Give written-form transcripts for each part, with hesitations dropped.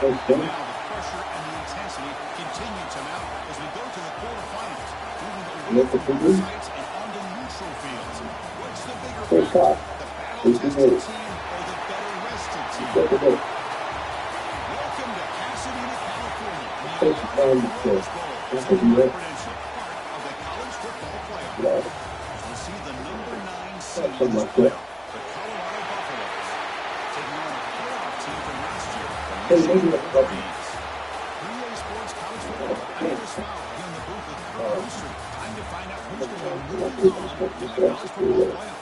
Now the pressure and the intensity continue to mount as we go to the quarterfinals. Moving away from home sites and onto neutral fields. What's the bigger battle? The battle-tested team or the better-rested team? Welcome to Pasadena, California. The Rose Bowl is a credential part of the college football playoff. We'll see the number 9 seed in this playoff, the Colorado Buffaloes, taking on a playoff team from last year, the Michigan Wolverines. 3A Sports College Football. I'm Chris Fowler here in the booth with Kurt Booster. Time to find out who's going to be moving on in the college football playoff.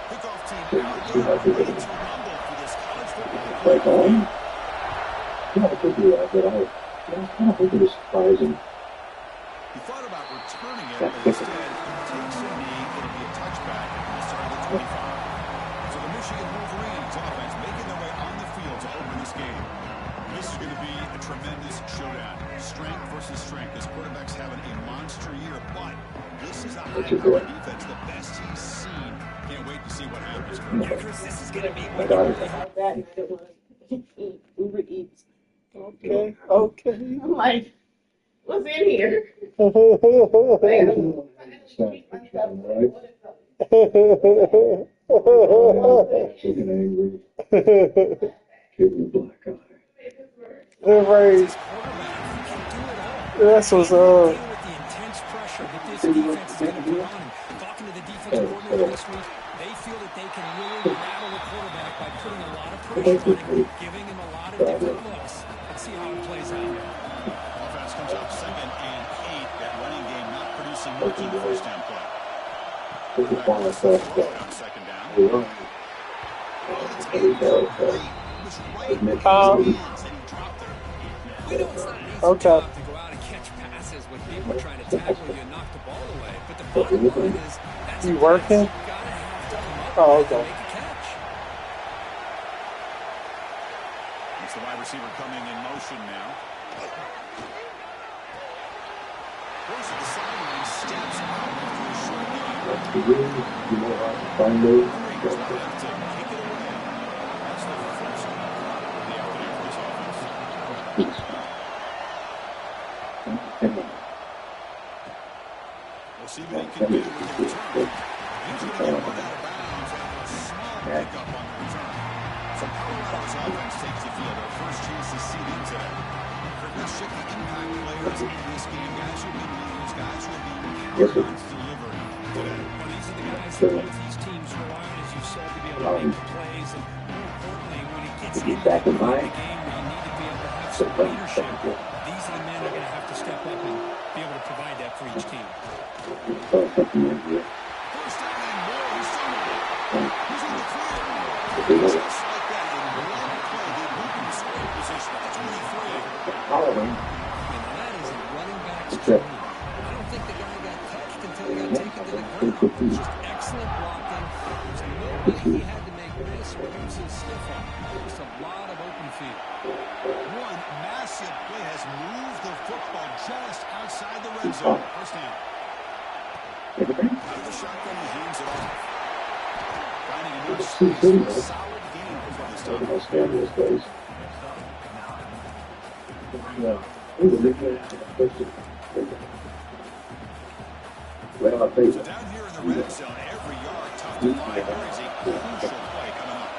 Kickoff team out there ready to rumble for this college football playoff. Yeah, I could do that, but I don't think it was surprising. He thought about returning it, but instead takes a knee. It'll be a touchback at the start of the 25. So the Michigan Wolverines offense making their way on the field to open this game. This is going to be a tremendous showdown. Strength versus strength. This quarterback's having a monster year, but this is a high-powered defense, the best he's seen. Can't wait to see what happens. Yeah, Chris, this is going to be Uber Eats. Okay, okay. I'm like, what's in here? Chicken angry. Give me a black eye. Right. That's what's up. with the intense pressure that this defense is going to put on him. Talking to the defensive coordinator this week, they feel that they can really rattle the quarterback by putting a lot of pressure on him, giving him a lot of different looks. Let's see how it plays out. Offense comes out 2nd and 8. That running game not producing much in the first down play. Quarterback on 2nd down. He was right in his hands and he dropped there. We know it's not an easy Okay. job to go out and catch passes when people are trying to tackle you and knock the ball away. But the bottom line is that's You a working? pass you gotta have to come up Oh, with and okay. make a catch. It's the wide receiver coming in motion now. Goes to the sideline, steps out after a short game. Hurry is not enough to kick it away. That's the first of the afternoon for this offense. We'll see what he can do with the return. He's going to get one out of bounds after a small pickup on the return. So Colorado's offense takes the field. Our first chance to see them today. Let's check the impact players in this game. Guys who will be leaders, guys who will be counting to deliver today. Well, these are the guys that both these teams rely on, as you said, to be able to make the plays. And more importantly, when it gets into the game, they need to be able to have some leadership. These are the men that are going to have to step up and be able to provide that for each team. First down and more. He's still he's in the clear. Just like that, in one play, they move him to scoring position at the 23. And that is a running back's journey. I don't think the guy got touched until he got taken to the ground. Just excellent blocking. There's no way he had to make this or use his stiff arm. Just a lot of open field. One massive play has moved the football just outside the red zone. First down. Out of the shotgun, he hands it off. Finding enough space for a solid game before this time. So down here in the red zone, every yard tough to find. There is a crucial play coming up.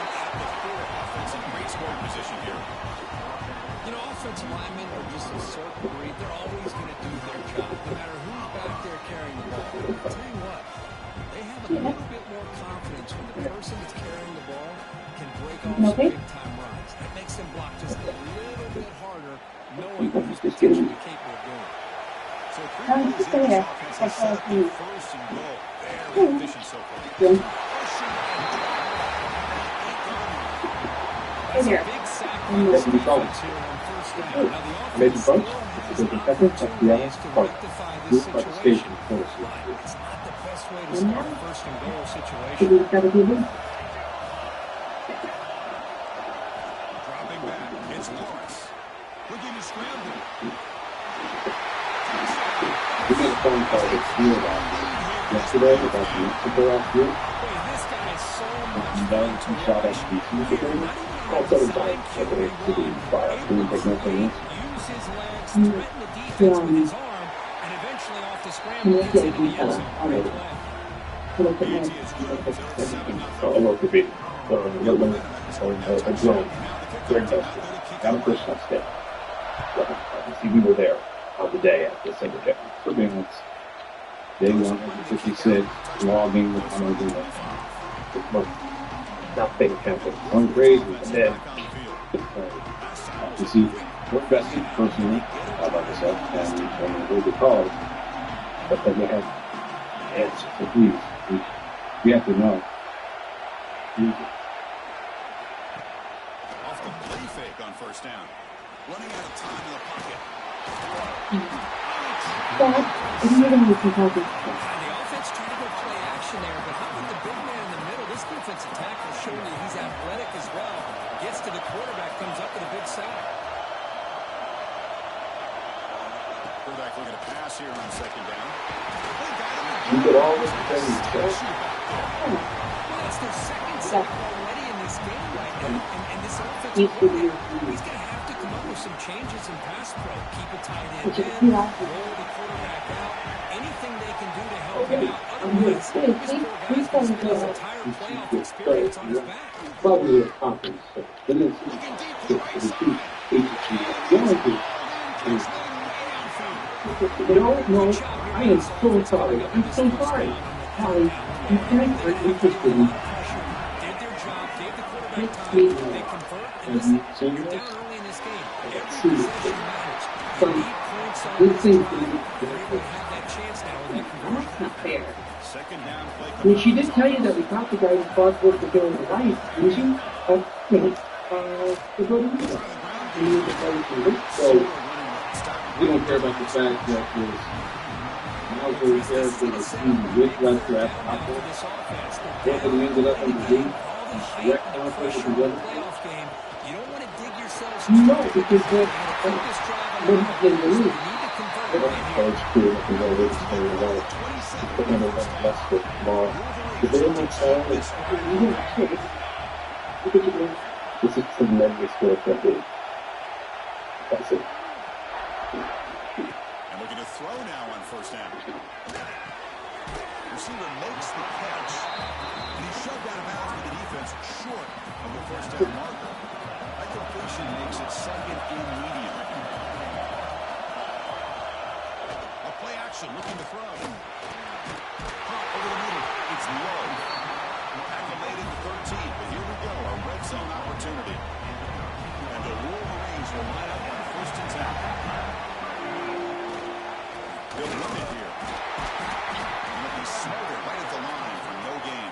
Offensive great scoring position here. You know, offensive linemen are just a certain breed. They're always going to do their job, no matter who's back there carrying the ball. I'll tell you what, they have a little bit more confidence when the person that's carrying the ball can break off some big-time runs. That makes them block just a little bit harder, knowing who's potentially capable of doing it. So three plays in this offense has set up the first and goal. Very efficient so far. That's a here. big sack I'm by gonna this What do you call it? defense here on first down. Now, the Made offense some punch. still has Because an the second, that's the opportunities to part. rectify this Good participation. situation, but it's not the best way to And start now, a first and goal so situation. we just gotta do this. Dropping back. It's Lawrence. Looking to scramble. We got a phone call this year about yesterday about the Mexico last year. Boy, this guy is so much And fun then to he shot watch. at BC Here, today. not even on All a seven design times. QB So it's to run, the fire. able Didn't to take no create, chance. use his legs, Mm. threaten the defense with his arm, and eventually off the scramble Yeah, gets into the yeah, end zone. Great yeah. play. Look at BT that. is good until it's 7-0. Oh, look, if it, a drone. Greg Dustin. Got a first touchdown. See, we were there on the day after the second surveillance. Day 156, logging the nothing happened. One crazy, and then you see, we're vested personally, like I said, and we're the cause. But then they have answers. So please, we have to know. Off the play fake on first down. Running out of time in the pocket. But, if you don't listen to this, The offense trying to go play action there, but how about the big man in the middle? This defensive tackle showing that he's athletic as well. Gets to the quarterback, comes up with a big sack. Quarterback looking to pass here on second down. You could always defend yourself. Well, that's their second sack already in this game right now. And this offensive he's good. coordinator, he's going to have to come up with some changes in pass pro. Keep a tight end Which is in, good. roll the quarterback out. Anything they can do to help him out. I'm here. Otherwise, Hey, this see, poor guy's he's going to going spend his to entire playoff experience on his back. Probably a conference. So it is the two agencies. No, I am so sorry. I'm so sorry. Holly, you guys are interested in Did their job, gave the quarterback time, me. they convert, and listen, Seen you're this? down early in this game. Every See, possession matters. You some need points on good this things drive. to They're able to have that chance now with that conversion. That's not fair. Second down play. I mean, she did tell you that we caught the guy responsible for killing the wife, didn't she? The brother. So we don't care about the fact that there's military character that's seen with left draft option. This offense, Both of them ended up in the league. all the hype Direct and the conflict pressure with of the the other. playoff game, you don't want to dig yourselves No, too because deep. that- You know, this drive what alone, he's getting the you lead. need to convert But right here. college career can go with the story of all. But then it went less with tomorrow. The very much all is this is tremendous work that they. That's it. And looking to throw now on first down. Receiver makes the catch. And he shoved out of bounds with the defense short of the first down marker. That completion makes it second immediately. A play action looking to throw. Pop over the middle. It's low. Accolade at 13. But here we go. A red zone opportunity. And the Wolverines will line up on first and 10. They'll run it here. And it'll be smothered right at the line for no gain.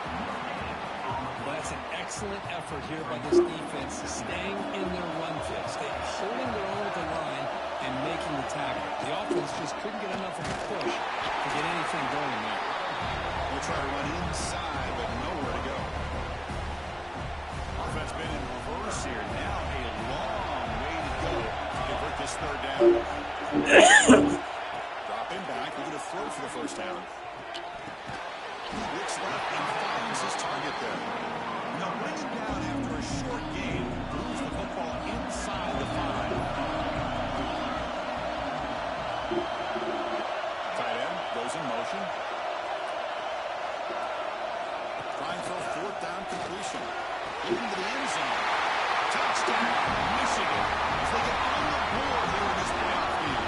Well, that's an excellent effort here by this defense, staying in their run fix. They're holding their own at the line and making the tackle. The offense just couldn't get enough of a push to get anything going there. We'll try to run inside, but nowhere to go. Offense been in reverse here. Now a long way to go to convert this third down. Drop him back. We're going to throw for the first down. Looks left and finds his target there. Now bring him down after a short game. Moves the football inside the 5. Tight end goes in motion. Trying for a fourth down completion. Into the end zone. Touchdown, Michigan. As they get on the board here in this playoff game.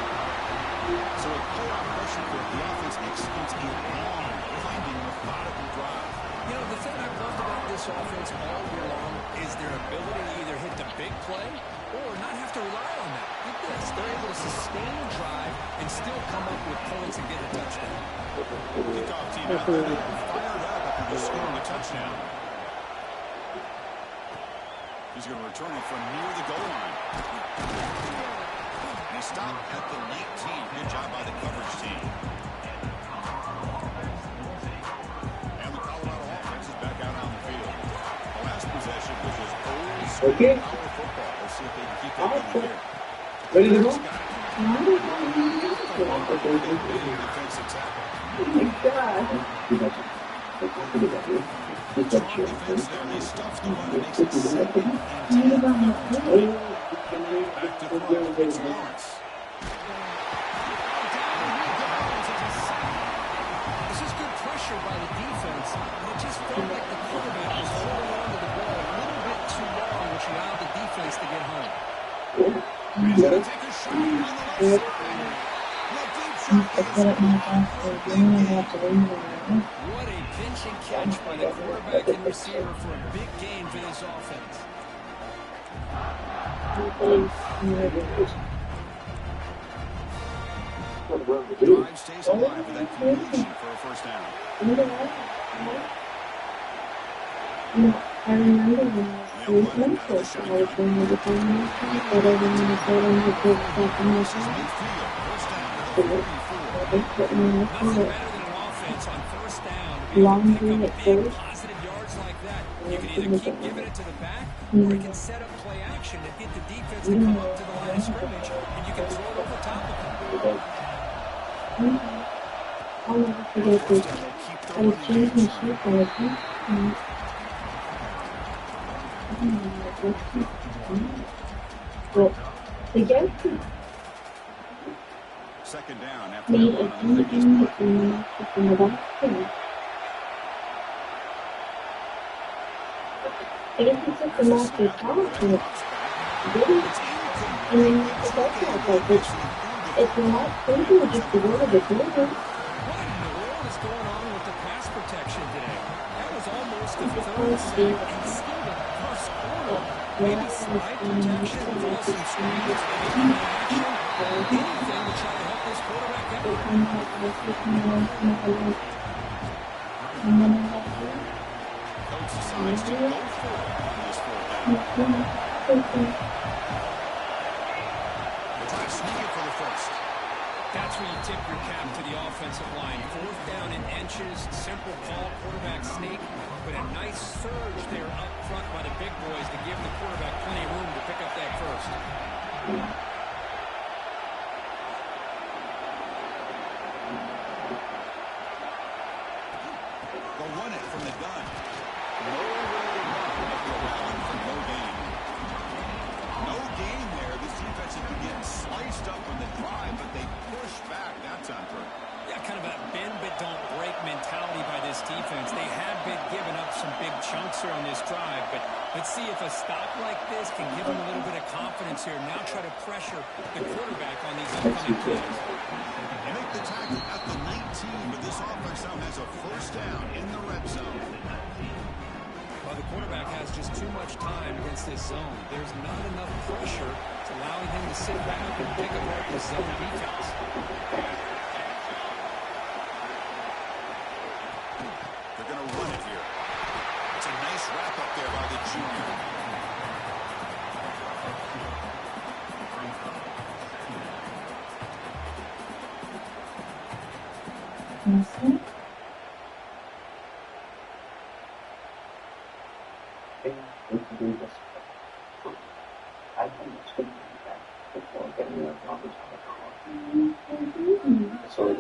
So with playoff pressure here, the offense executes a long, winding, methodical drive. You know, the thing I've loved about this offense all year long is their ability to either hit the big play or not have to rely on that. Look at this. They're able to sustain a drive and still come up with points and get a touchdown. Kickoff team out there fired up after just scoring a touchdown. He's going to return it from near the goal line. And he stopped at the 19. Good job by the coverage team. And the Colorado offense is back out on the field. The last possession was just old school power football. Let's see if they can keep that going here. Ready to go? Defensive tackle. Oh my God. Strong defense there. They stuff the run. It makes it 2nd and 10. Back to throw. It's Lawrence. This is good pressure by the defense. It just felt like the quarterback was holding on to the ball a little bit too long, which allowed the defense to get home. He's going to take a shot on the left side. The deep shot is what a pinch and catch by the quarterback and receiver for a big gain for this offense. The drive stays alive with that completion for a first down. I remember when I was mental, I was going to the family, but I didn't want to go on the big stuff in my Midfield, first down to the 44. They put me in the Nothing field. better than an offense on first down to be able Long to pick doing up it big first. positive yards like that. You can either keep giving it to the back, or you can set up play action and get the defense to come up to the line of scrimmage, and you can throw it over top of them. I'll never forget this. I was changing my shirt for a few. But the guy Second down after made that a run on the previous huge play. from the back thing. I guess he took the master talk and didn't. And then he forgot that it's not simple just to go to the corner. What in the world is going on with the pass protection today? That was almost a third sack and still the first quarter. Maybe slide protection, throw some screens, maybe action, anything to try to help this quarterback out. Coach decides to go for it on this fourth down. Try to sneak it for the first. That's where you tip your cap to the offensive line. Fourth down in inches, simple call, quarterback sneak, but a nice surge there up front by the big boys to give the quarterback plenty of room to pick up that first. They'll run it from the gun. Nowhere to run after allowing for no gain. No gain there. This defense has been getting sliced up on the drive, but they push back that time through. Yeah, kind of a bend but don't break mentality by this defense. They have been giving up some big chunks here on this drive, but let's see if a stop like this can give them a little bit of confidence here. Now try to pressure the quarterback on these upcoming plays. They make the tackle at the 19, but this offense now has a first down in the red zone. Well, the quarterback has just too much time against this zone. There's not enough pressure to allowing him to sit back and pick apart the zone defense. They're going to run it here. It's a nice wrap up there by the junior. So at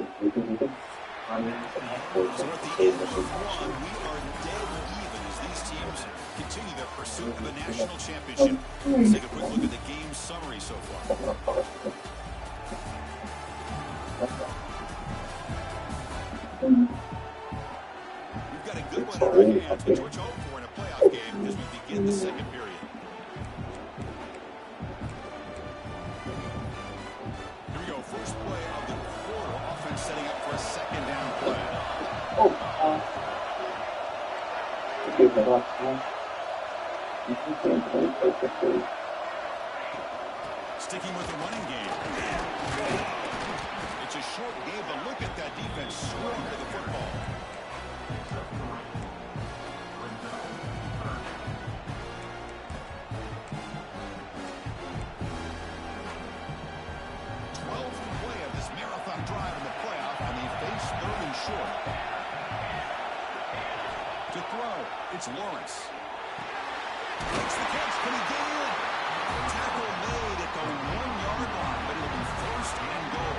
the end of one, we are dead even as these teams continue their pursuit of a national championship. Let's take a quick look at the game summary so far. We've got a good one on our hands, which we're hoping for in a playoff game as we begin the second period. Here we go, first play of the quarter. Offense setting up for a second down play. Sticking with the running game. It's a short game, but look at that defense swarm to the football. It's Lawrence. Makes the catch. Can he get in? Tackle made at the 1-yard line, but it'll be first and goal.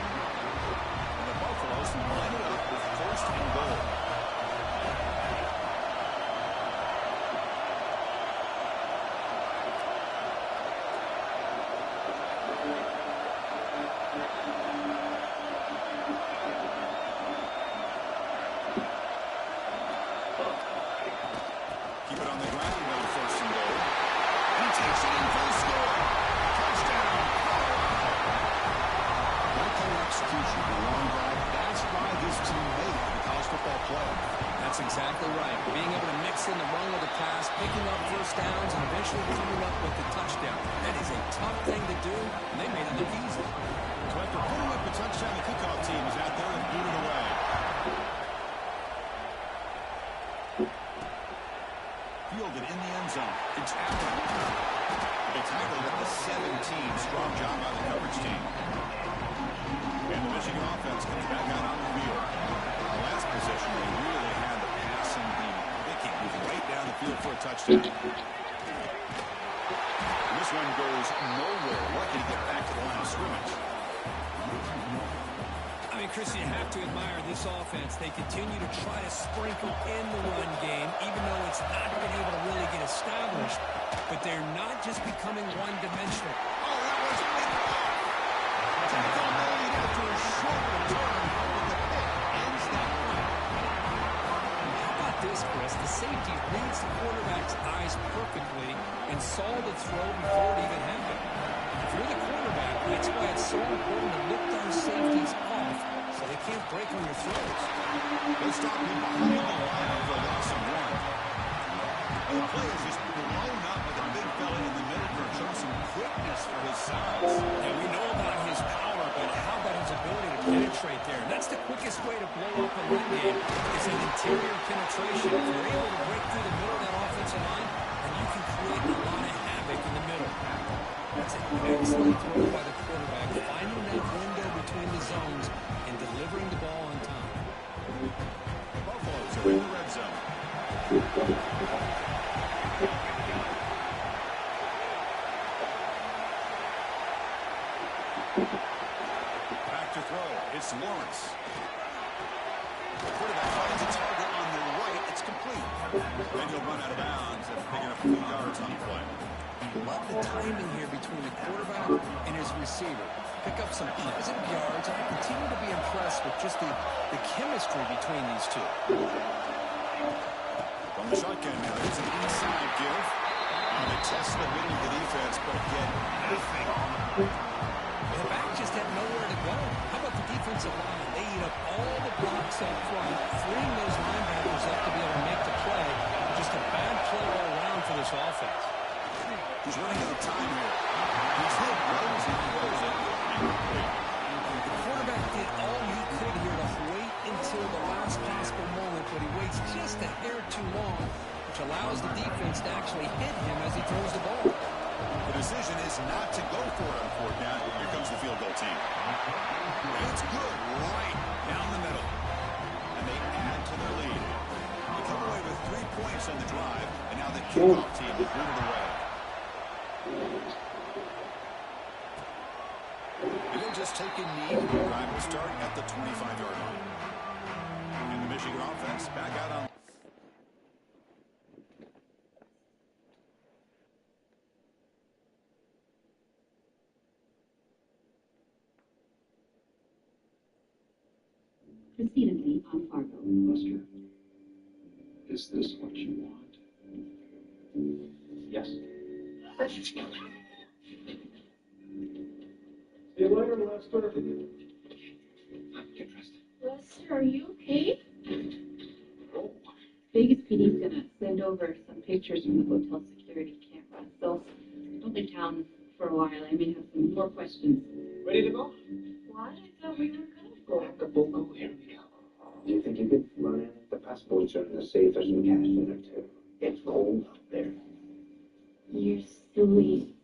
And the Buffaloes line it up with first and goal. Keep it on the ground now, first and goal. And he takes it in for the score. Touchdown, Colorado. Well-called execution of a long drive. That's why this team made it to the college football playoff. That's exactly right. Being able to mix in the run with the pass, picking up first downs, and eventually coming up with the touchdown. That is a tough thing to do, and they made it look easy. So after putting up a touchdown, the kickoff team is out there and boot it away. Fielded in the end zone. It's Allen. They tackled at the 17. Strong job by the coverage team. And the Michigan offense comes back out on the field. The last possession, they really had the passing being picking, moving right down the field for a touchdown. And this one goes nowhere. Lucky to get back to the line of scrimmage. I mean, Chris, you have to admire this offense. They continue to try to sprinkle in the run game, even though it's not been able to really get established. But they're not just becoming one-dimensional. Oh, that was a big block. Tackle made after a short return, but the pick ends that one. How about this, Chris? The safety reads the quarterback's eyes perfectly and saw the throw before it even happened. If you're the quarterback, that's why it's so important to look those safeties off so they can't break on your throws. They stop him behind the line for a loss of 1. And the play is just blown up with a big fella in the middle for showing some quickness for his size. And we know about his power, but how about his ability to penetrate there? That's the quickest way to blow up a run game is an interior penetration. If you're able to break through the middle of that offensive line, then you can create a lot of havoc in the middle. That's an excellent throw by the quarterback, finding that window between the zones and delivering the ball on time. The Buffaloes are in the red zone. Back to throw. It's Lawrence. The quarterback finds a target on the right. It's complete. Then he'll run out of bounds and pick up a few yards on the play. Love the timing here between the quarterback and his receiver. Pick up some positive yards. I continue to be impressed with just the chemistry between these two. From the shotgun now, there's an inside give. And they test the middle of the defense, but again, nothing. The back just had nowhere to go. How about the defensive line? They eat up all the blocks up front, freeing those linebackers up to be able to make the play. Just a bad play all around for this offense. He's running out of time here. He's hit blows and he goes in. The quarterback did all he could here to wait until the last possible moment, but he waits just a hair too long, which allows the defense to actually hit him as he throws the ball. The decision is not to go for it on 4th down. Here comes the field goal team. And it's good right down the middle. And they add to their lead. They come away with 3 points on the drive, and now the kickoff team is booted away. And they'll just take a knee. The drive will start at the 25-yard line. And the Michigan offense back out on. Precedingly on Fargo. Lester, is this what you want? Yes. See you later, Lester. Get dressed. Lester, are you okay? Oh. Vegas PD's gonna send over some pictures from the hotel security camera, so don't leave town for a while. I may have some more questions. Ready to go? What? I thought we were gonna go. Acapulco, here we go. Do you think you could run in? The passports are in the safe. There's some cash in there, too. It's cold out there. You're silly.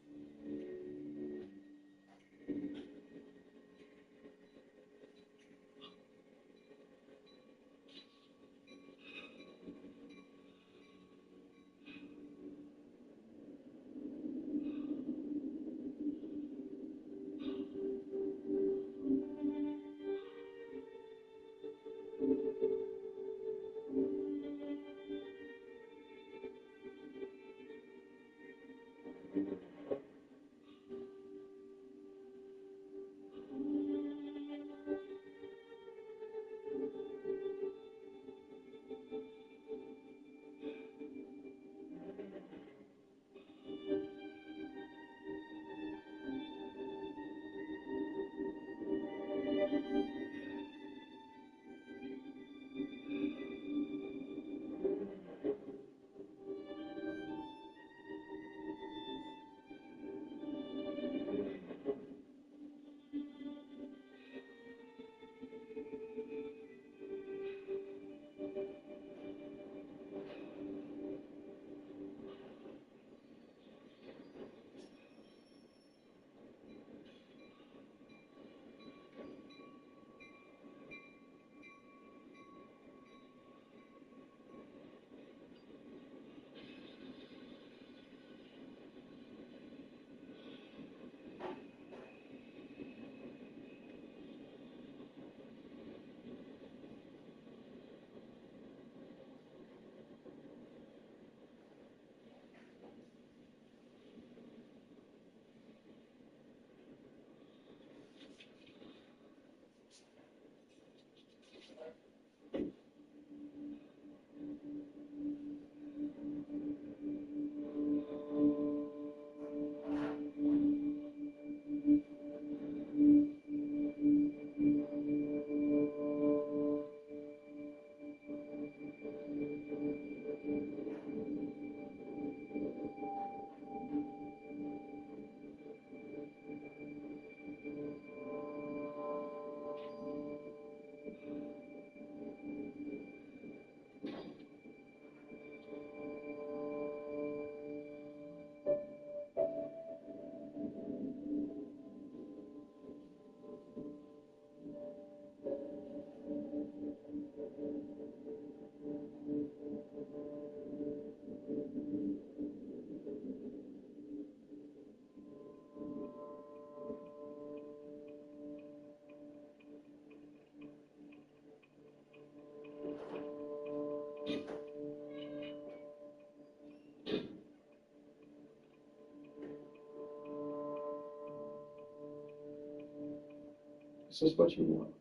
This is what you want.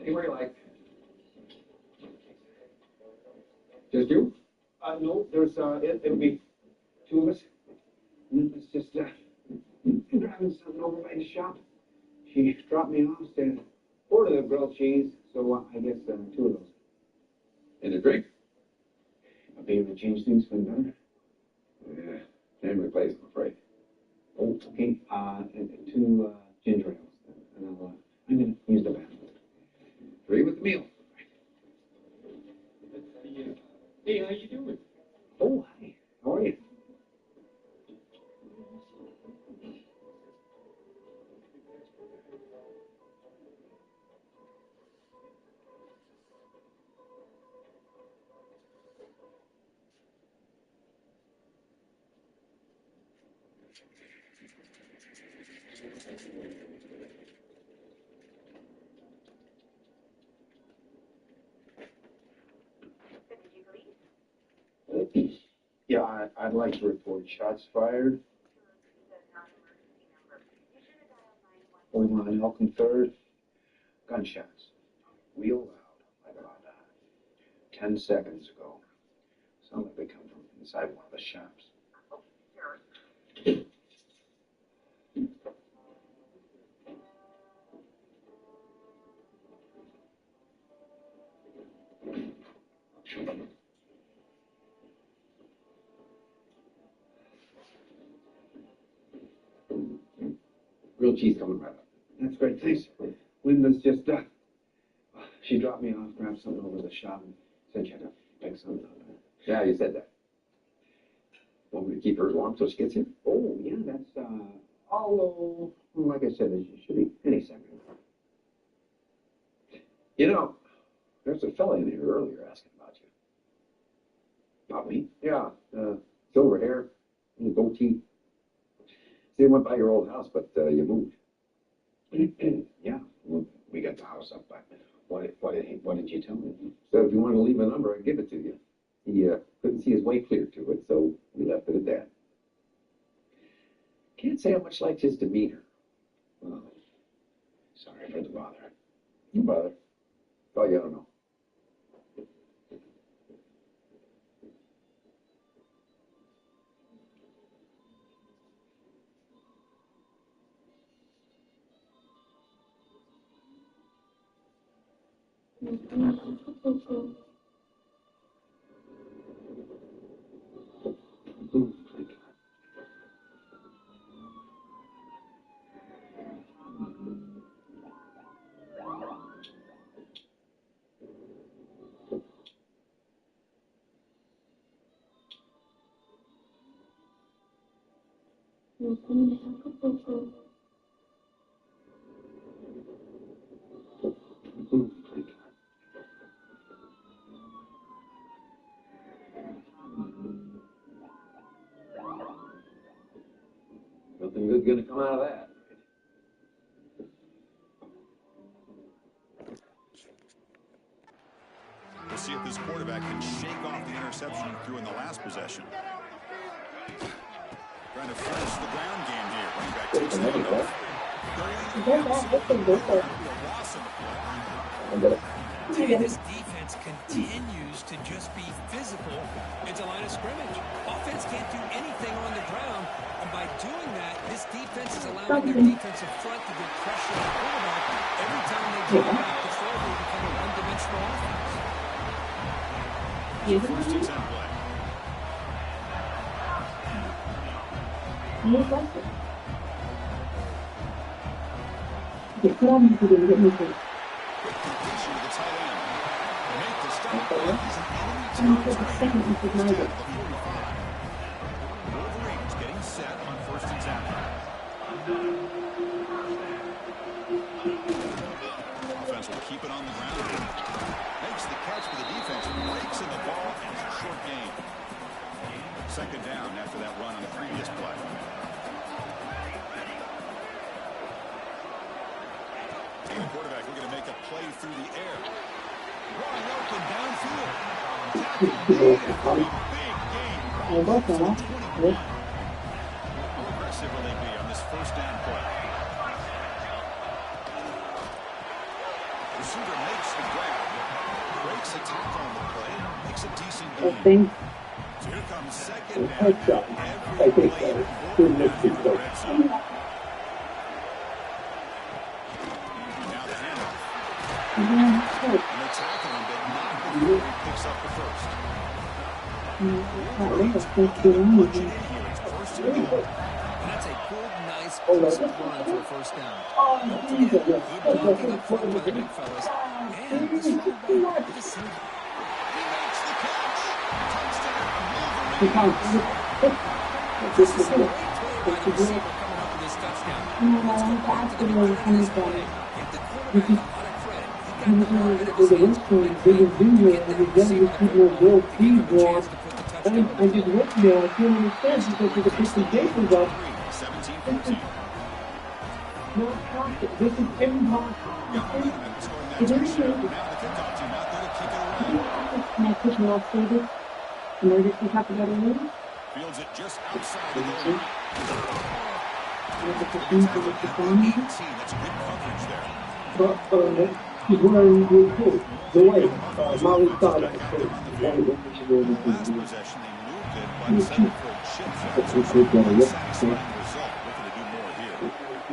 Anywhere you like. Just you? No, there's, it'll be two of us. It's just, driving something over by the shop. She dropped me off, said, order the grilled cheese, so I guess, two of those. And a drink? I'll be able to change things for the better. Yeah, can't replace, I'm afraid. Oh, okay, and two, ginger ales. And I'm gonna use the bathroom. Free with the meal. Hey, how you doing? Oh, hi. How are you? Yeah, I'd like to report shots fired. Over on Elkin 3rd. Gunshots. Real loud, like about 10 seconds ago. Sound like they come from inside one of the shops. Grilled cheese coming right up. That's great, thanks. Linda's just, she dropped me off, grabbed something over the shop, and said she had to pick something up. Yeah, you said that. Want me to keep hers warm till she gets here? Oh, yeah, that's, although, like I said, it should be any second. You know, there's a fella in here earlier asking about you. About me? Yeah, silver hair, and a goatee. See, I went by your old house, but you moved. Yeah, well, we got the house up, but what did you tell me? So if you want to leave a number, I'd give it to you. He couldn't see his way clear to it, so we left it at that. Can't say I much liked his demeanor. Well, sorry for the bother. No bother. Oh, you don't know. Nothing good's gonna come out of that. We'll see if this quarterback can shake off the interception he threw in the last possession. Trying to finish the ground game here. Running back takes it on. This defense continues to just be physical into line of scrimmage. Offense can't do anything on the ground, and by doing that, this defense is allowing their defensive front to get pressure on the quarterback. Every time they drop back the throw, they become a one-dimensional offense. First attempt play. Get put on to get me to. Quick completion to the tight end. Make the stop. He's in enemy territory. Second, this is First my down goal. to the 45. Wolverines getting set on first and 10. Offense will keep it on the ground. Makes the catch for the defense. Breaks in the ball and a short gain. Second down after that run on the previous play. The quarterback looking to make a play through the air. Wide open downfield. Tackle made after a big gain. How about that? Yes. How aggressive will they be on this first down play? Receiver makes the grab. Breaks a tackle on the play. Makes a decent That gain. thing. So here comes second down. Headshot. I Every think play so. important down here in the red zone. Now the handoff. Yeah, And they tackle him, but not before he picks up the first. Wolverines looking to punch it in here. It's first and goal. And that's a good, nice, crisp run for a first down. Don't forget, good blocking up front by the big fellas. And this running back just seems... He makes the catch. Touchdown, the Wolverines. count. This is a great play by the receiver coming up with this touchdown. Let's go back to the beginning of this play. Give the quarterback a lot of credit. He got the ball out of his hands right quick to get that receiver the football to give him a chance to put the touchdown on the I just board. went there. I can't understand because of the picture Jason's up. 17-14. No, this is impossible. It is true. Now the kickoff team out there to kick it away. Can I push me off service? Emergency talk about a move? Fields it just outside of the line. With the He's 15 out for the at the 18. 15. That's good coverage there. But he's wearing the coat. The way Molly thought it was Back out coat. there on the That field. was what we should do. Last possession, they moved it, but Yeah. settled for a chip shot. That's what they're gonna look for. Satisfying result. Looking to do more here.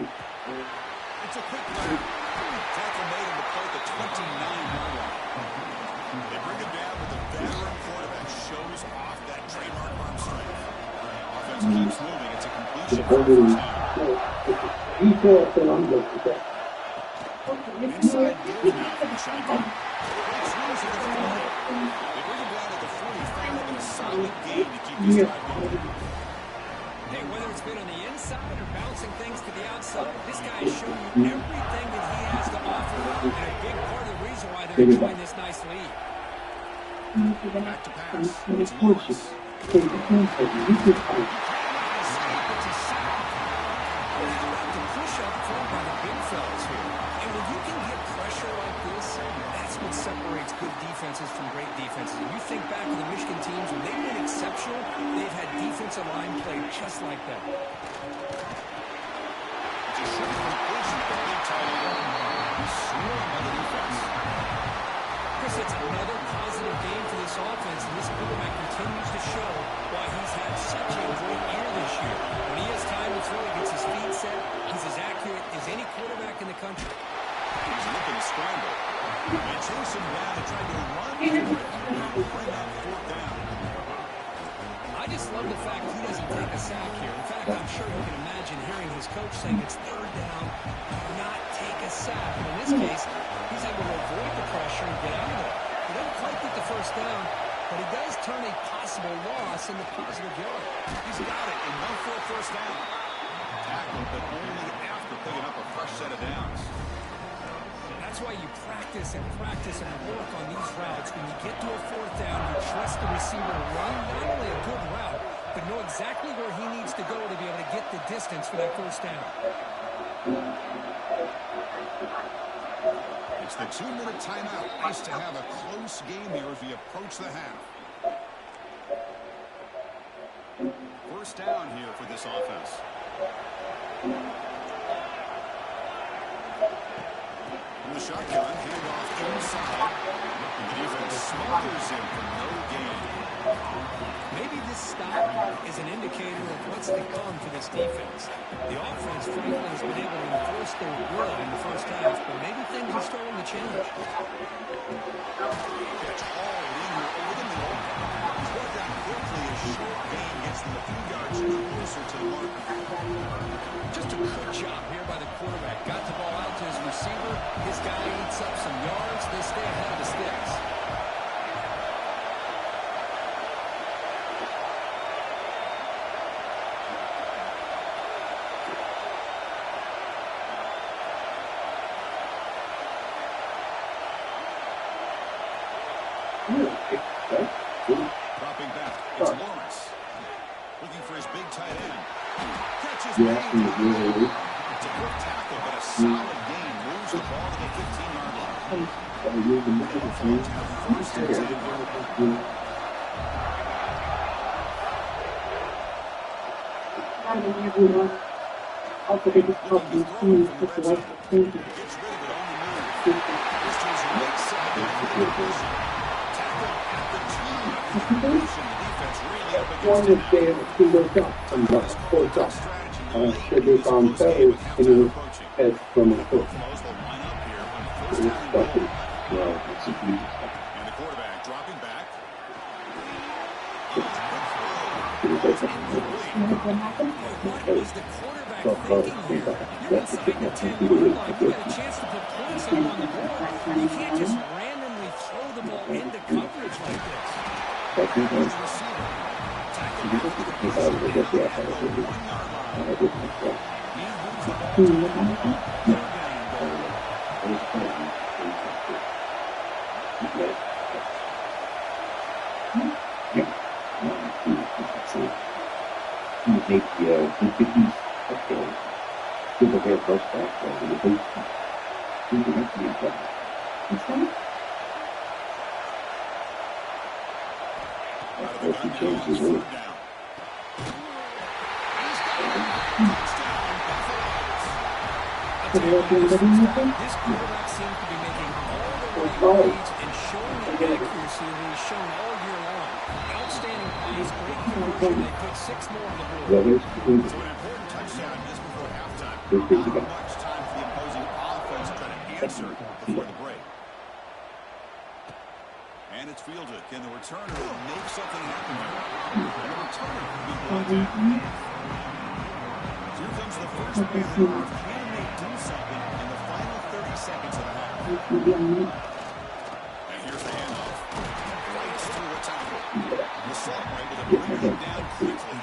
It's a quick grab. Tackle made him to play the 29-yard line. They bring him down with a veteran quarterback. Shows off that trademark arm strength. Offense keeps moving. It's a completion for a first down. He thought that I'm going to that. Inside Bills now from the shotgun. Breaks loose at the 40. They bring him down to the 45 and a solid gain to keep this drive going. Hey, whether it's been on the inside or bouncing things to the outside, this guy is showing you everything that he has to offer, and a big part of the reason why they're enjoying this nice lead. Back to pass. And It's it's coaches. Lewis. So you can't say you could fight. It's a sack. Well, you have to push up front by the big fellas here. And when you can get pressure like this, that's what separates good defenses from great defenses. If you think back to the Michigan teams, when they've been exceptional, they've had defensive line play just like that. It's a short completion to the big tight end. Swarmed by the defense. Chris, it's another positive game for this offense, and this quarterback continues to show why he's had such a great year this year. When he has time to throw, he gets his feet set. He's as accurate as any quarterback in the country. He's looking to scramble. They chase him down and try to run for it. Bring up fourth down. I just love the fact he doesn't take a sack here. In fact, I'm sure you can imagine hearing his coach saying it's third down, not take a sack. And in this case, he's able to avoid the pressure and get out of there. He doesn't quite get the first down, but he does turn a possible loss into positive yard. He's got it, enough for a first down. Tackled, but only after picking up a fresh set of downs. That's why you practice and work on these routes. When you get to a fourth down, you trust the receiver to run not only a good route, but know exactly where he needs to go to be able to get the distance for that first down. It's the 2-minute timeout. Nice to have a close game here as we approach the half. First down here for this offense. From the shotgun, handoff inside. And the defense smothers him for no gain. Maybe this stop is an indicator of what's to come for this defense. The offense, frankly, has been able to enforce their will in the first half, but maybe things are starting to change. Gets hauled in here over the middle. Brought down quickly. A short gain gets them a few yards closer to the mark. Just a good job here by the quarterback. Got the ball out to his receiver. His guy eats up some yards. They stay ahead of the sticks. Dropping back. It's Lawrence. Looking for his big tight end. Catches Yeah, Payne. really. It's a quick tackle, but a solid gain. Moves the ball to the 15-yard line. Dolphins have first and 10 here. Also, they just help you see just the right thing. Gets rid of it on the move. This is right side of the field. Tackle at the 2. The defense really up One against is there, he goes up and up, goes up. Should be found feathers in his head from his foot. Buffaloes will line up here on first It's down and stuck in. goal. Well, it's a huge stuff. And the quarterback dropping back. What is the quarterback thinking here? You're inside the 10-yard line. You got a chance to put points up on the board. You can't just randomly throw the ball into coverage like this. That's the thing. Receiver. Tackle You just have to keep out of it, get the athletic with it. And I did my stuff. he moves the ball to the 1-yard line. It's fine. Yeah. You make the 50s okay. Give the hair first back over the base. You can make the impact. Out of the That's the gun change now, you it's want. third down. He's got it. Touchdown, Buffaloes. I'll tell you what, this quarterback seems to be making all the right reads and showing the accuracy that he's shown all year long. Outstanding plays, great conversion. They put 6 more on the board. Whether it's So an important touchdown just before halftime. This is Not the- much time for the opposing offense to try to answer before the break. And it's fielded. Can the returner make something happen here? And the returner will be brought down. Here comes the first play of the half. Can they do something in the final 30 seconds of the half? And here's the handoff. Fights through a tackle. Lassalle able to bring him down quickly.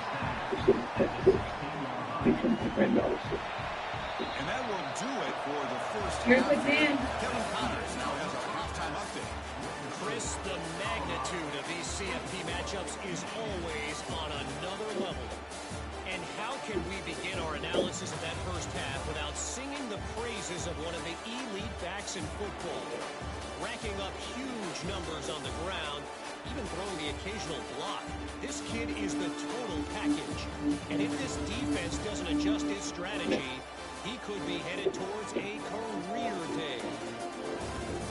And that will do it for the first half. Kevin Connors now has our halftime update. Chris, the magnitude of these CFP matchups is always on another level. And how can we begin our analysis of that first half without singing the praises of one of the elite backs in football? Racking up huge numbers on the ground, even throwing the occasional block. This kid is the total package. And if this defense doesn't adjust its strategy, he could be headed towards a career day.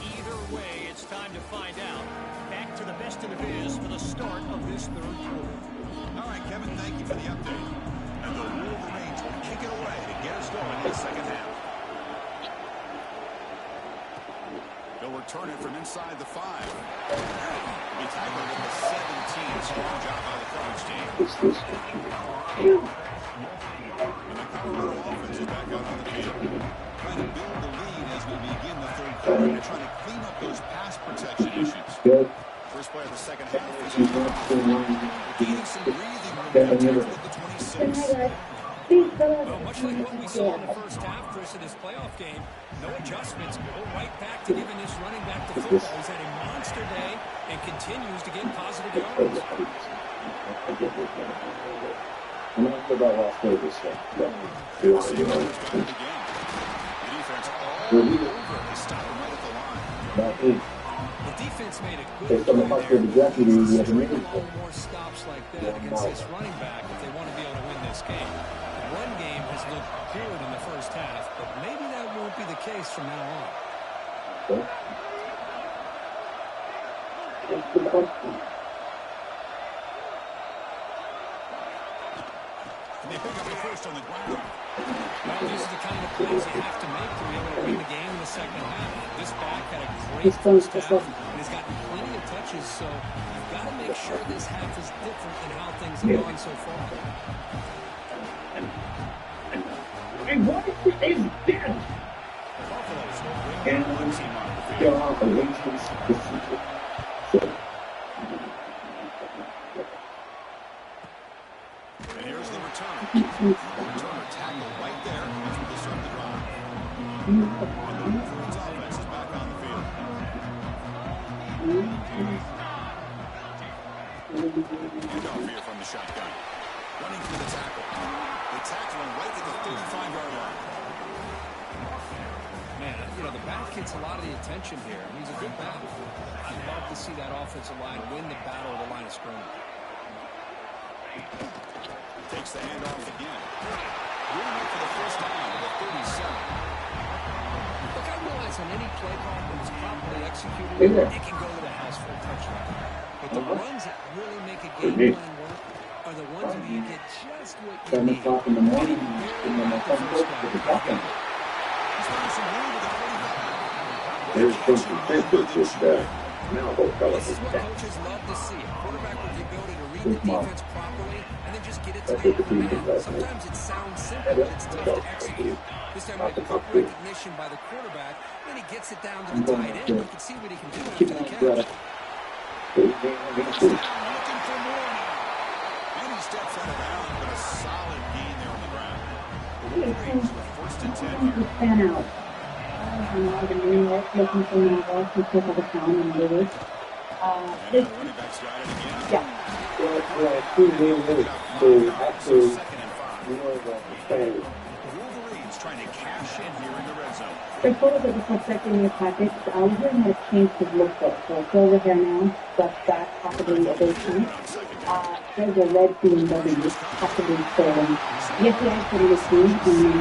Either way, it's time to find out. Back to the best in the biz for the start of this third quarter. All right, Kevin, thank you for the update. And the Wolverines will kick it away to get us going in the second half. They'll return it from inside the 5. Be tackled at the 17. Strong job by the coverage team. And the Colorado offense is back out on the field. Trying to build the lead as we begin the third quarter. They're trying to clean up those pass protection issues. First play of the second half is gaining some breathing room there, tackled at the 26. Well, much like what we saw in the first half, Chris, in this playoff game, no adjustments. Go right back to giving this running back the football. He's had a monster day and continues to get positive yards. I'm not sure about Las Vegas yet. But we want to do it. The defense all over. They stop him right at the line. About 8. The defense made a good Based on the play fact that the there. deputy Needs to has a string meeting. along more stops like that against this running back if they want to be able to win this game. The run game has looked good in the first half, but maybe that won't be the case from now on. That's the question. And they pick up the first on the ground. Well, these are the kind of plays you have to make to be able to win the game in the second half. This back had a great first half, and he's gotten plenty of touches, so you've got to make sure this half is different than how things have gone so far. Hey, what is this? Buffalo's will bring the one team on the field. And here's the return. Returner tackled right there as we start the drive. And the Wolverines offense is back on the field. Handoff here from the shotgun. Running through the tackle. They tackle him right at the 35-yard line. Man, the back gets a lot of the attention here. He's a good back. I'd love to see that offensive line win the battle of the line of scrimmage. Takes the handoff again. Bringing up for the first down to the 37. Look, I realize on any play call, when it's properly executed, it can go to the house for a touchdown. But the runs that really make a game plan work are the ones where you get just what you 7 need. o'clock in the morning, And and then the first down. He's running some room with the quarterback. there's some consensus with now those fellas This is is what back. coaches love to see. A quarterback with the ability to read the defense properly and then just get it to That's the what the team man. did last night. Sometimes it sounds simple, but it's tough to execute. This time with quick recognition by the quarterback, then he gets it down to the tight end. You can see what he can do after the catch. Looking for more now. And he steps out of bounds, but a solid gain there on the ground. The Wolverines with first and 10 here. Fan out. Looking for Nova to pick up a count and do it. And the running back's got it again. Yeah. So after Second and 5. the The Wolverines trying to cash in here in the red zone. The photos of the suspect in your package, we're going to change his look though. So it's over here now, that's back, possibly a big time. There's a red BMW, possibly stolen. Yes, he actually was seen, and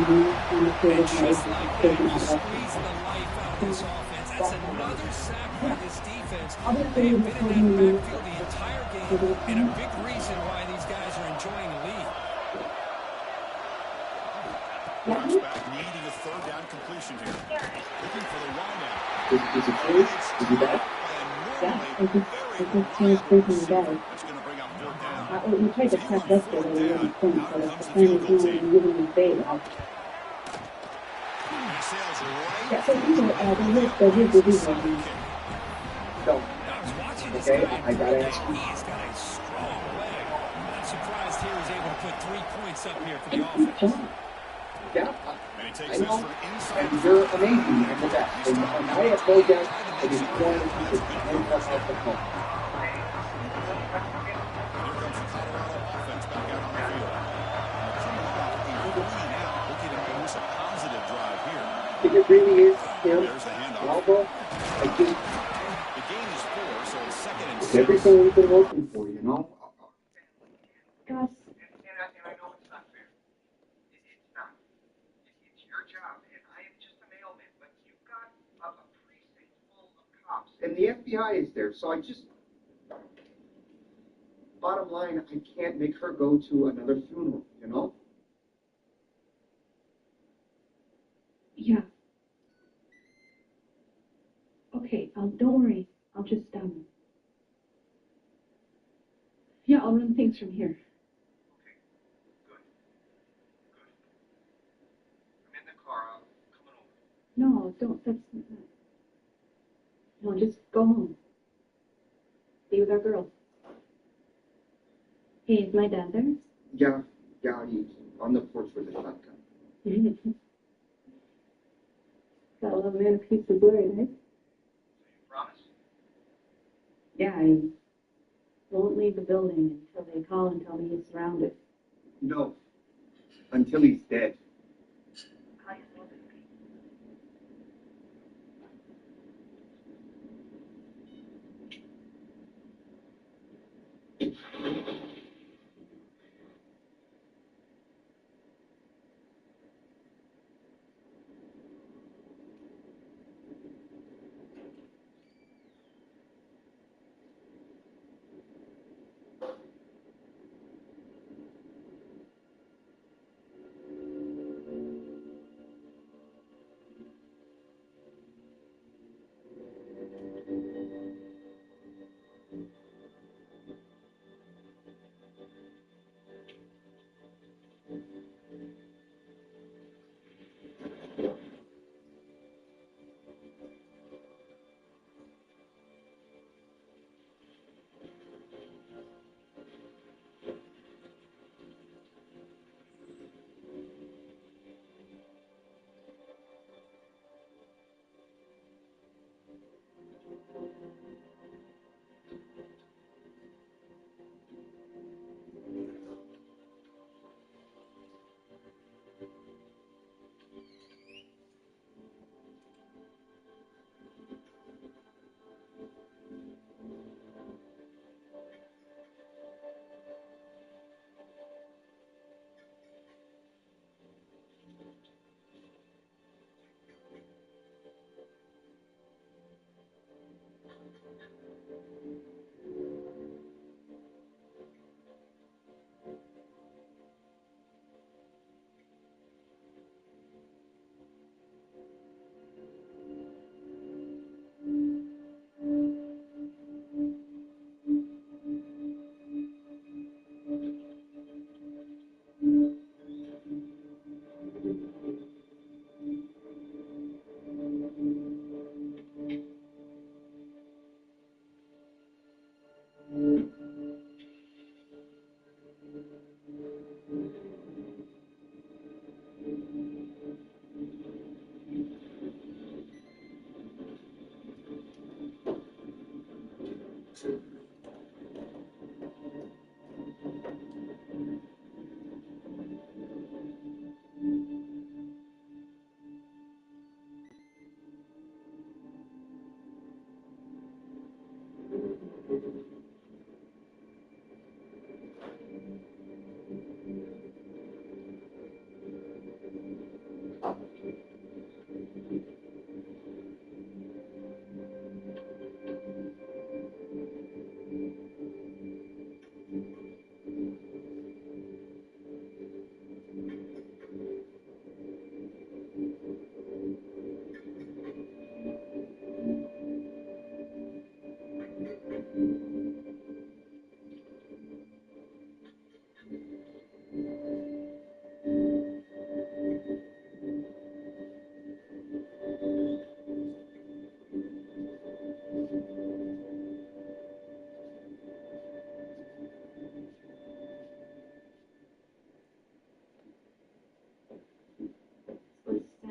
then the kid is made taken out of Squeeze the life out of this offense. That's another sack by this defense. Obviously, They've the been in that backfield the entire game, and a big reason why these guys are enjoying the lead. Runs back needing a third down completion here. Looking for the wideout. Is it clear? Is he back? Yeah, it's just changed thinking together. That's going to bring up fourth down. We tried to check yesterday, we didn't think, so the plan is now giving him bait now. He sails right. Yeah, so here's the reason. No. I was watching this Okay, guy. I gotta ask you. He's got a strong leg. I'm surprised here he's able to put 3 points up here for the offense. Yeah, And he I takes this know. from inside. And you're amazing and the best. And I have no doubt that he's going to keep his hands up off the phone. And here comes the Colorado offense back out on the field. Coming off a lead out, looking to produce a positive drive here. It really is him. There's the handoff. Albo, I think The gain is 4, so it's second and it's 6. everything we've been working for, you know? Gus, And I know it's not fair. It's not. It's your job, and I am just a mailman. But you've got a precinct full of cops. And the FBI is there, so I just... Bottom line, I can't make her go to another funeral, you know? yeah. Okay, don't worry. I'll just, yeah, I'll run things from here. Okay, good. I'm in the car. I'm coming over. No, don't, no, just go home. Be with our girl. Hey, is my dad there? Yeah, he's on the porch with a shotgun. Gotta love a man who keeps the glory, right? Promise? Yeah, I won't leave the building until they call and tell me he's surrounded. No, until he's dead. How you feel, baby?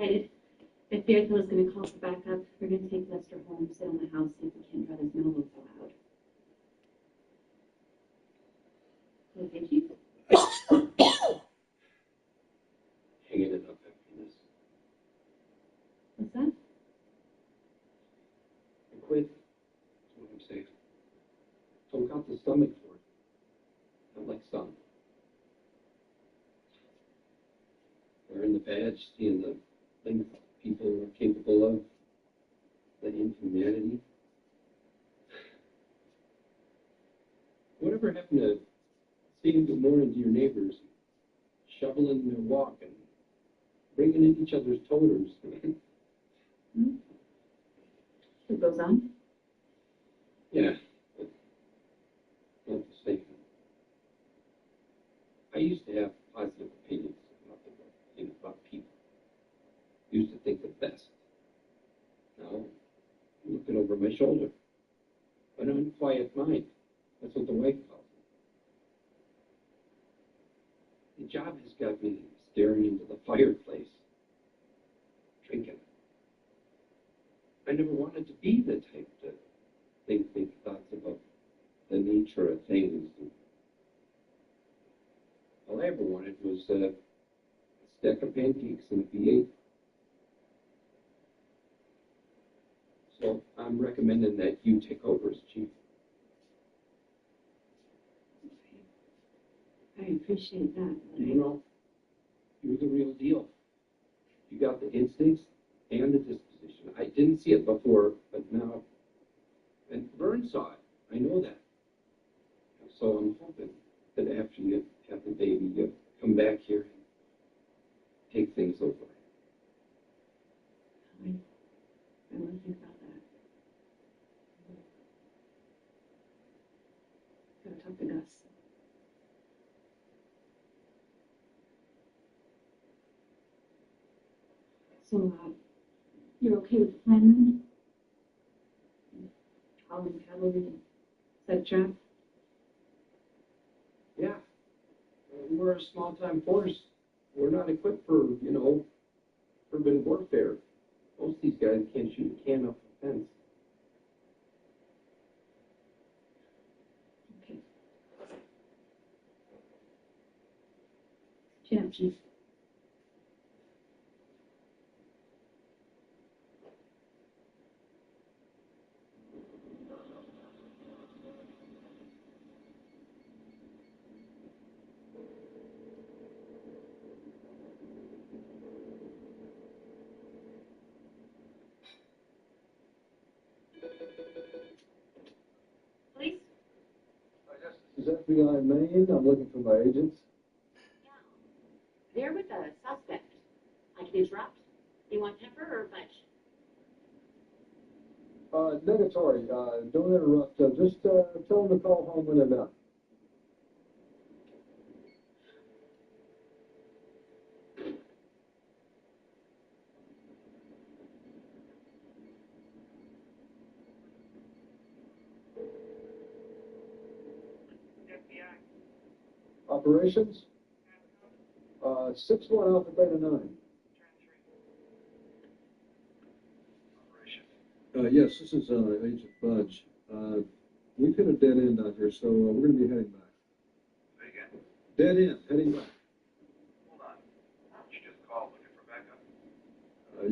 Hey, if Fairfield's going to call for backup, we're going to take Lester home, sit on the house, see if we can't drive his nose so loud. Okay, Chief? Hanging it up after this. What's that? I quit. That's what I'm saying. Don't got the stomach for it. Not like some. Wearing the badge, seeing the things people are capable of, the inhumanity. Whatever happened to saying good morning to your neighbors, shoveling their walk, and bringing in each other's toters? It goes on. Yeah, but not the same. I used to have positive opinions about the world, about people. Used to think the best. Now, I'm looking over my shoulder. An unquiet mind. That's what the wife calls it. The job has got me staring into the fireplace, drinking. I never wanted to be the type to think big thoughts about the nature of things. All I ever wanted was a stack of pancakes and a V8. So I'm recommending that you take over as chief. I appreciate that. You know, you're the real deal. You got the instincts and the disposition. I didn't see it before, but now, and Vern saw it. I know that. So I'm hoping that after you have the baby, you come back here and take things over. I want to think about that. Gotta talk to Gus. So, you're okay with the plan then? Calling cavalry, set trap? Yeah. We're a small-time force. We're not equipped for, urban warfare. Most of these guys can't shoot a can off a fence. Okay. Chin up, Chief. Police? Is FBI Maine? I'm looking for my agents. Yeah. They're with the suspect. I can interrupt. You want pepper or fudge? Negatory. Don't interrupt. Just tell them to call home when they're done. Operations? 6-1 Alpha Beta 9. Yes, this is Agent Budge. We've hit a dead end out here, so we're going to be heading back. Say again? Dead end, heading back. Hold on. You just called looking for backup?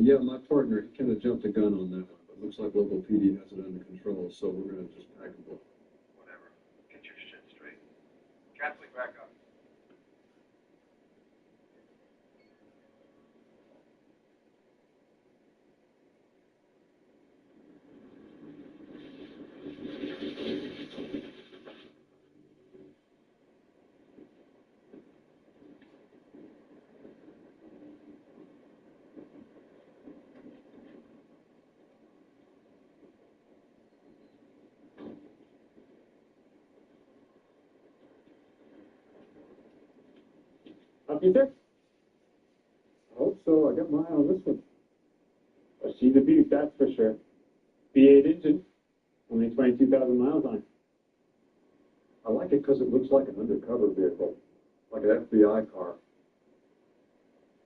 Yeah, my partner, he kind of jumped the gun on that one, but looks like local PD has it under control, so we're going to just pack a book. Whatever. Get your shit straight. Canceling backup. Peter? I hope so. I got my eye on this one. I see the beat, that's for sure. V8 engine, only 22,000 miles on it. I like it because it looks like an undercover vehicle, like an FBI car.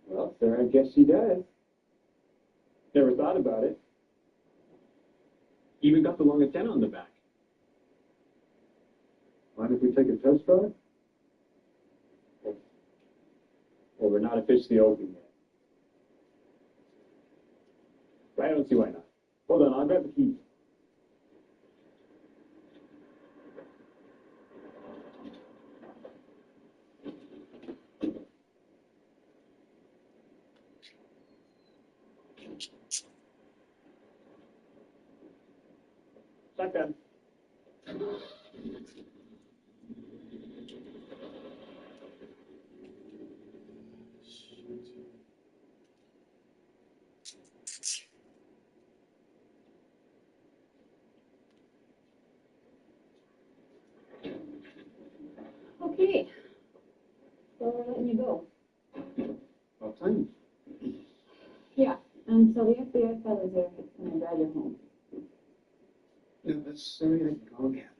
Well, sir, I guess she does. Never thought about it. Even got the long antenna on the back. Mind if we take a test drive? Well, we're not officially open yet. But I don't see why not. Hold on, I'll grab the keys. Shotgun. Okay. So we're letting you go. About time. Yeah. And so the FBI fellas are going to drive you home. Yeah, that's everything I can call again.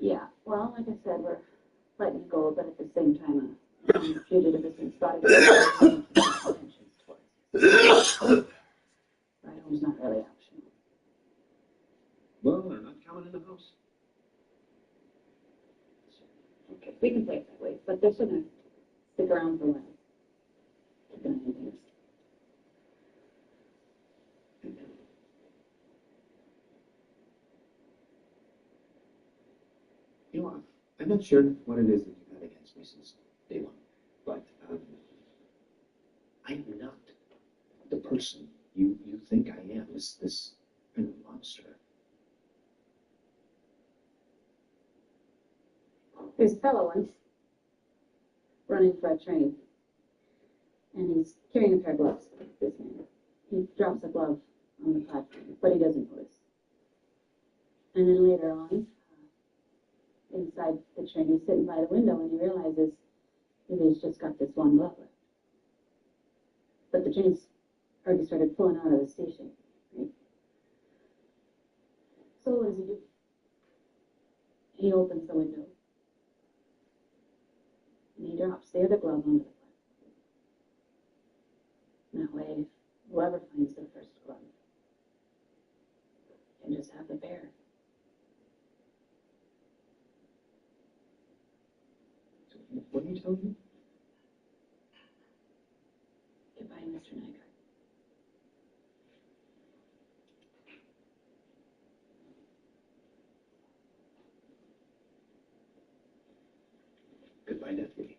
Yeah. Well, like I said, we're letting you go, but at the same time, a fugitive has been spotted. Ride home's not really optional. Well, they're not coming in the house. Okay, we can play it that way, but they're still going to stick around for a while. Keep an eye on things. You know, I'm not sure what it is that you've had against me since day one, but I am not the person you think I am. This kind of monster. There's a fellow once running for a train, and he's carrying a pair of gloves. This man. He drops a glove on the platform, but he doesn't notice. And then later on, inside the train, he's sitting by the window, and he realizes that he's just got this one glove left. But the train's already started pulling out of the station, right? So what does he do? He opens the window, and he drops the other glove onto the platform. That way, whoever finds the first glove can just have the pair. So what are you telling me? Goodbye, Mr. Nygaard. Goodbye, deputy.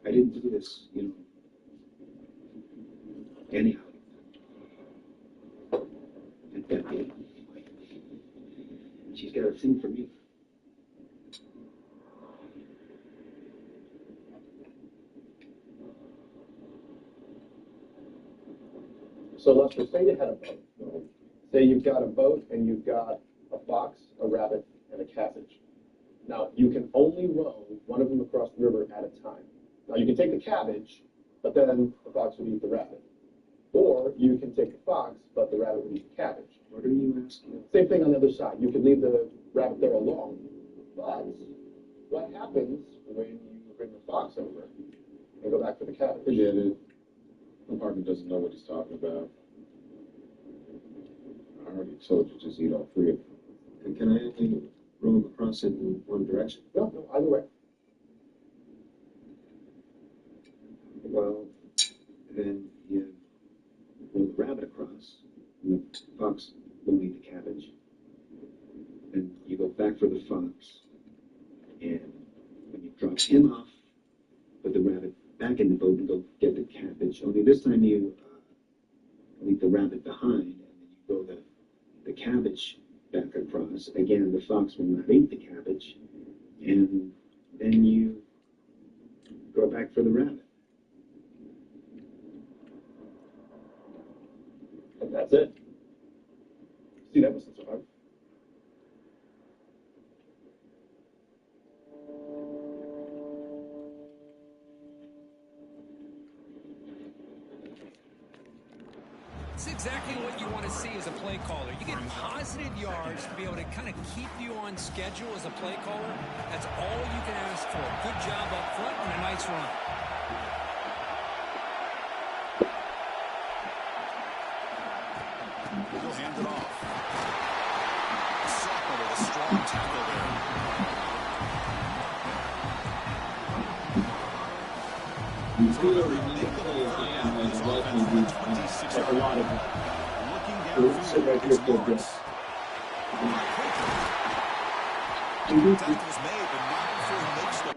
I didn't do this, anyhow. And deputy, she's got a thing for me. So Lester, say you had a boat. Say you've got a boat and you've got a fox, a rabbit, and a cabbage. Now, you can only row one of them across the river at a time. Now, you can take the cabbage, but then the fox would eat the rabbit. Or you can take the fox, but the rabbit would eat the cabbage. What are you asking? Same thing on the other side. You could leave the rabbit there alone. But what happens when you bring the fox over and go back for the cabbage? Forget it. The partner doesn't know what he's talking about. I already told you, just eat all three of them. And can I only row them across in one direction? No, either way. Well, then fox will eat the cabbage. And you go back for the fox, and when you drop him off, put the rabbit back in the boat and go get the cabbage. Only this time you leave the rabbit behind, and then you go the cabbage back across. Again, the fox will not eat the cabbage, and then you go back for the rabbit. And that's it. See, that wasn't so hard. It's exactly what you want to see as a play caller. You get positive yards to be able to kind of keep you on schedule as a play caller. That's all you can ask for. Good job up front and a nice run. He'll hand it off. Soccer with a strong tackle there. He's going to make the play on his offense from the 26-yard line. Looking downfield, it's Lawrence. Tackle's made, but not before he makes the...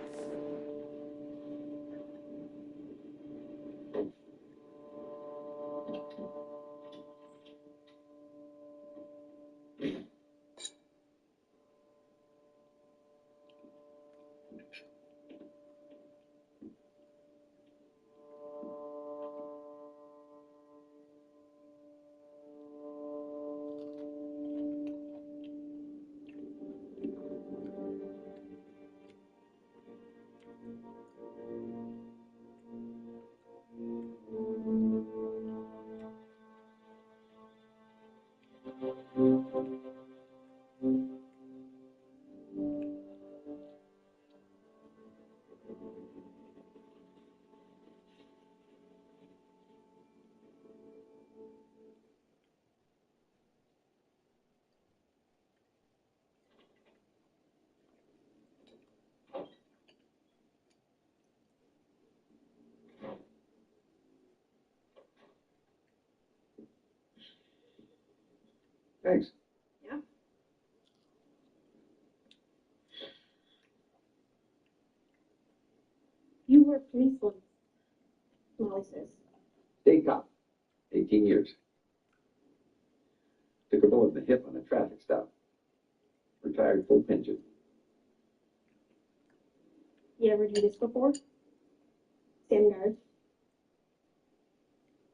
Thanks. Yeah. You were police once, Molly says. State cop, 18 years. Took a bullet in the hip on a traffic stop. Retired full pension. You ever do this before? Stand guard?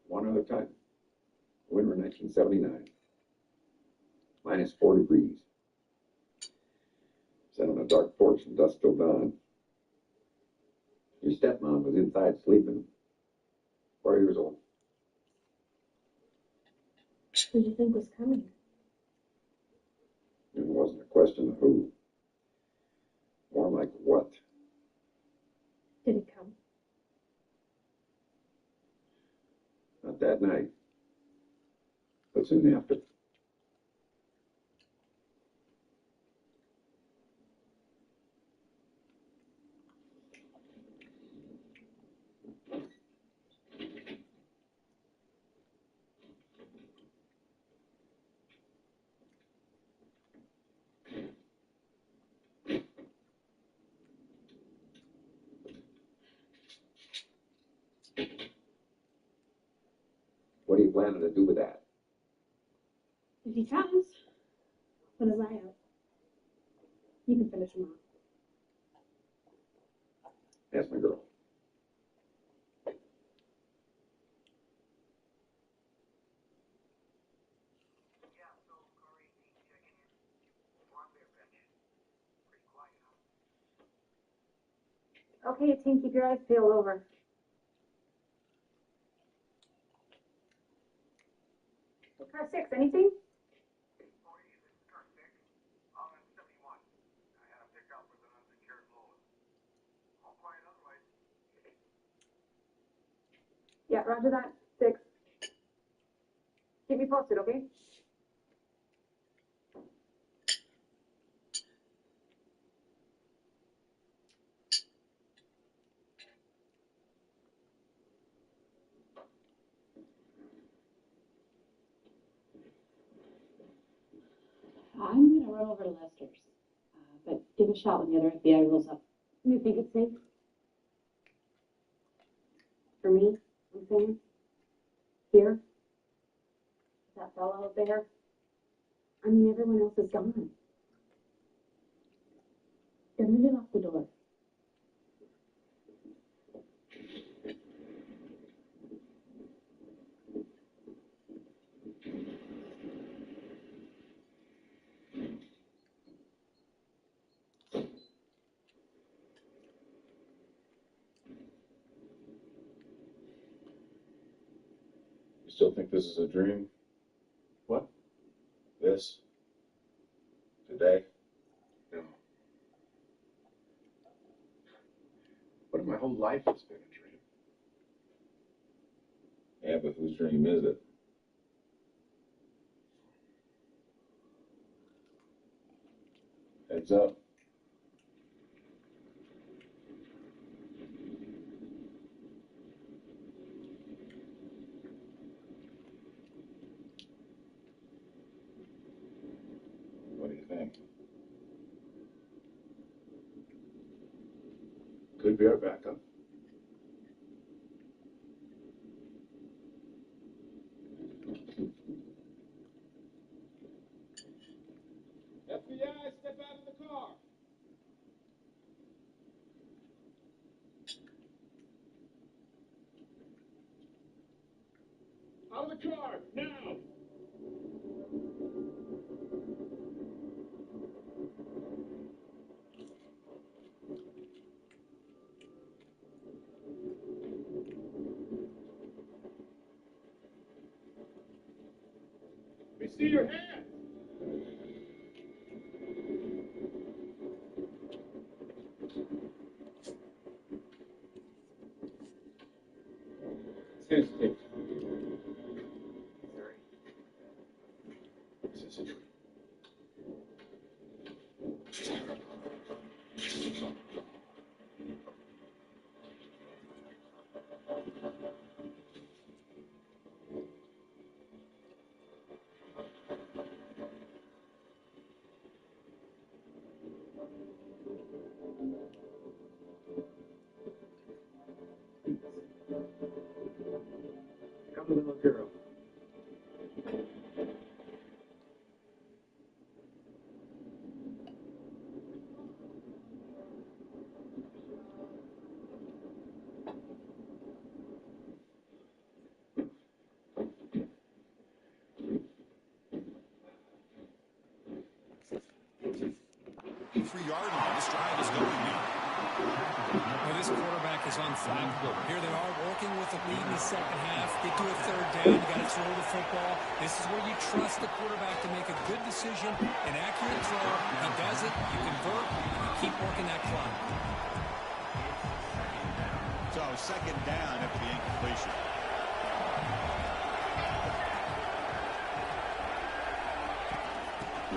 One other time. Winter of 1979. Minus 4 degrees. Sat on a dark porch from dusk till dawn. Your stepmom was inside sleeping. 4 years old. Who do you think was coming? It wasn't a question of who. More like what. Did it come? Not that night. But soon after. What are you planning to do with that? If he comes, put his eye out. You can finish him off. That's my girl. Okay, team, keep your eyes peeled over. Car 6, anything? Yeah, roger that. 6. Keep me posted, okay? I'm going to run over to Lester's. But give a shot when the other FBI rolls up. You think it's safe? For me, I'm saying? Here? That fellow out there? I mean, everyone else is gone. Then leave it off the door. You still think this is a dream? What? This? Today? No. What if my whole life has been a dream? Yeah, but whose dream is it? Heads up. What do you think? Could be our backup. FBI, step out of the car. Out of the car, now! We see your hands! Sensitive. Sorry. This is a dream. Come, little girl. Free-yard line. This drive is going now. Well, this quarterback is unflappable. Here they are working with the lead in the second half. Get to a third down. You got to throw the football. This is where you trust the quarterback to make a good decision, an accurate throw. He does it. You convert. You keep working that clock. So second down after the incompletion.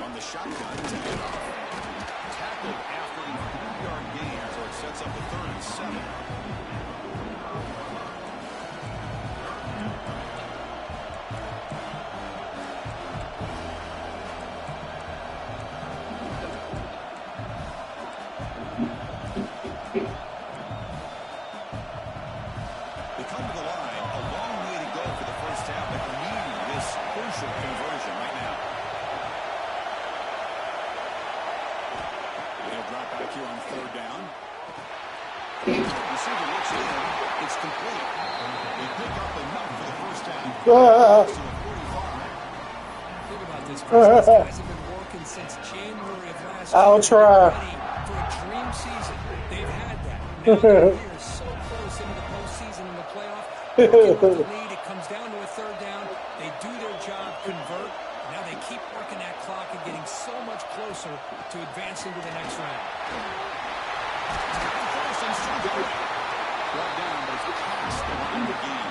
On the shotgun, take it off. Tackled after a 3-yard gain, so it sets up a 3rd and 7. They come to the line, a long way to go for the first half, but they're needing this crucial conversion right now. They'll drop back here on 3rd down. Receiver looks in. It's complete. They pick up enough for the first down. Think about this, Chris. These guys have been working since January of last year. I'll try. Ready for a dream season. They've had that. Now they're here so close into the postseason and the playoff. Working with the lead. It comes down to a 3rd down. They do their job, convert. Now they keep working that clock and getting so much closer to advancing to the next round. Brought down, but it's past the line of game.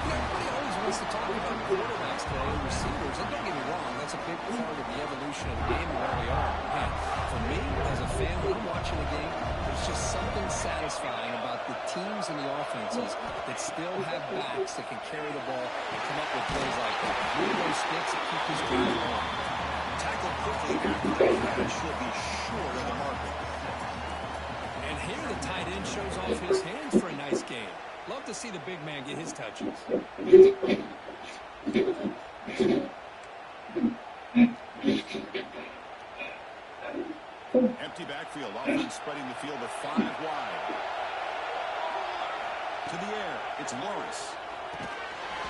Everybody always wants to talk about quarterbacks today and receivers. And don't get me wrong, that's a big part of the evolution of the game and where we are. Man, for me, as a fan, when I'm watching the game, there's just something satisfying about the teams and the offenses that still have backs that can carry the ball and come up with plays like that. Move those sticks and keep this drive going. Tackled quickly after the catch. Should be short of the marker. And here the tight end shows off his hands for a nice game. Love to see the big man get his touches. Empty backfield. Offense spreading the field with 5 wide. To the air. It's Lawrence.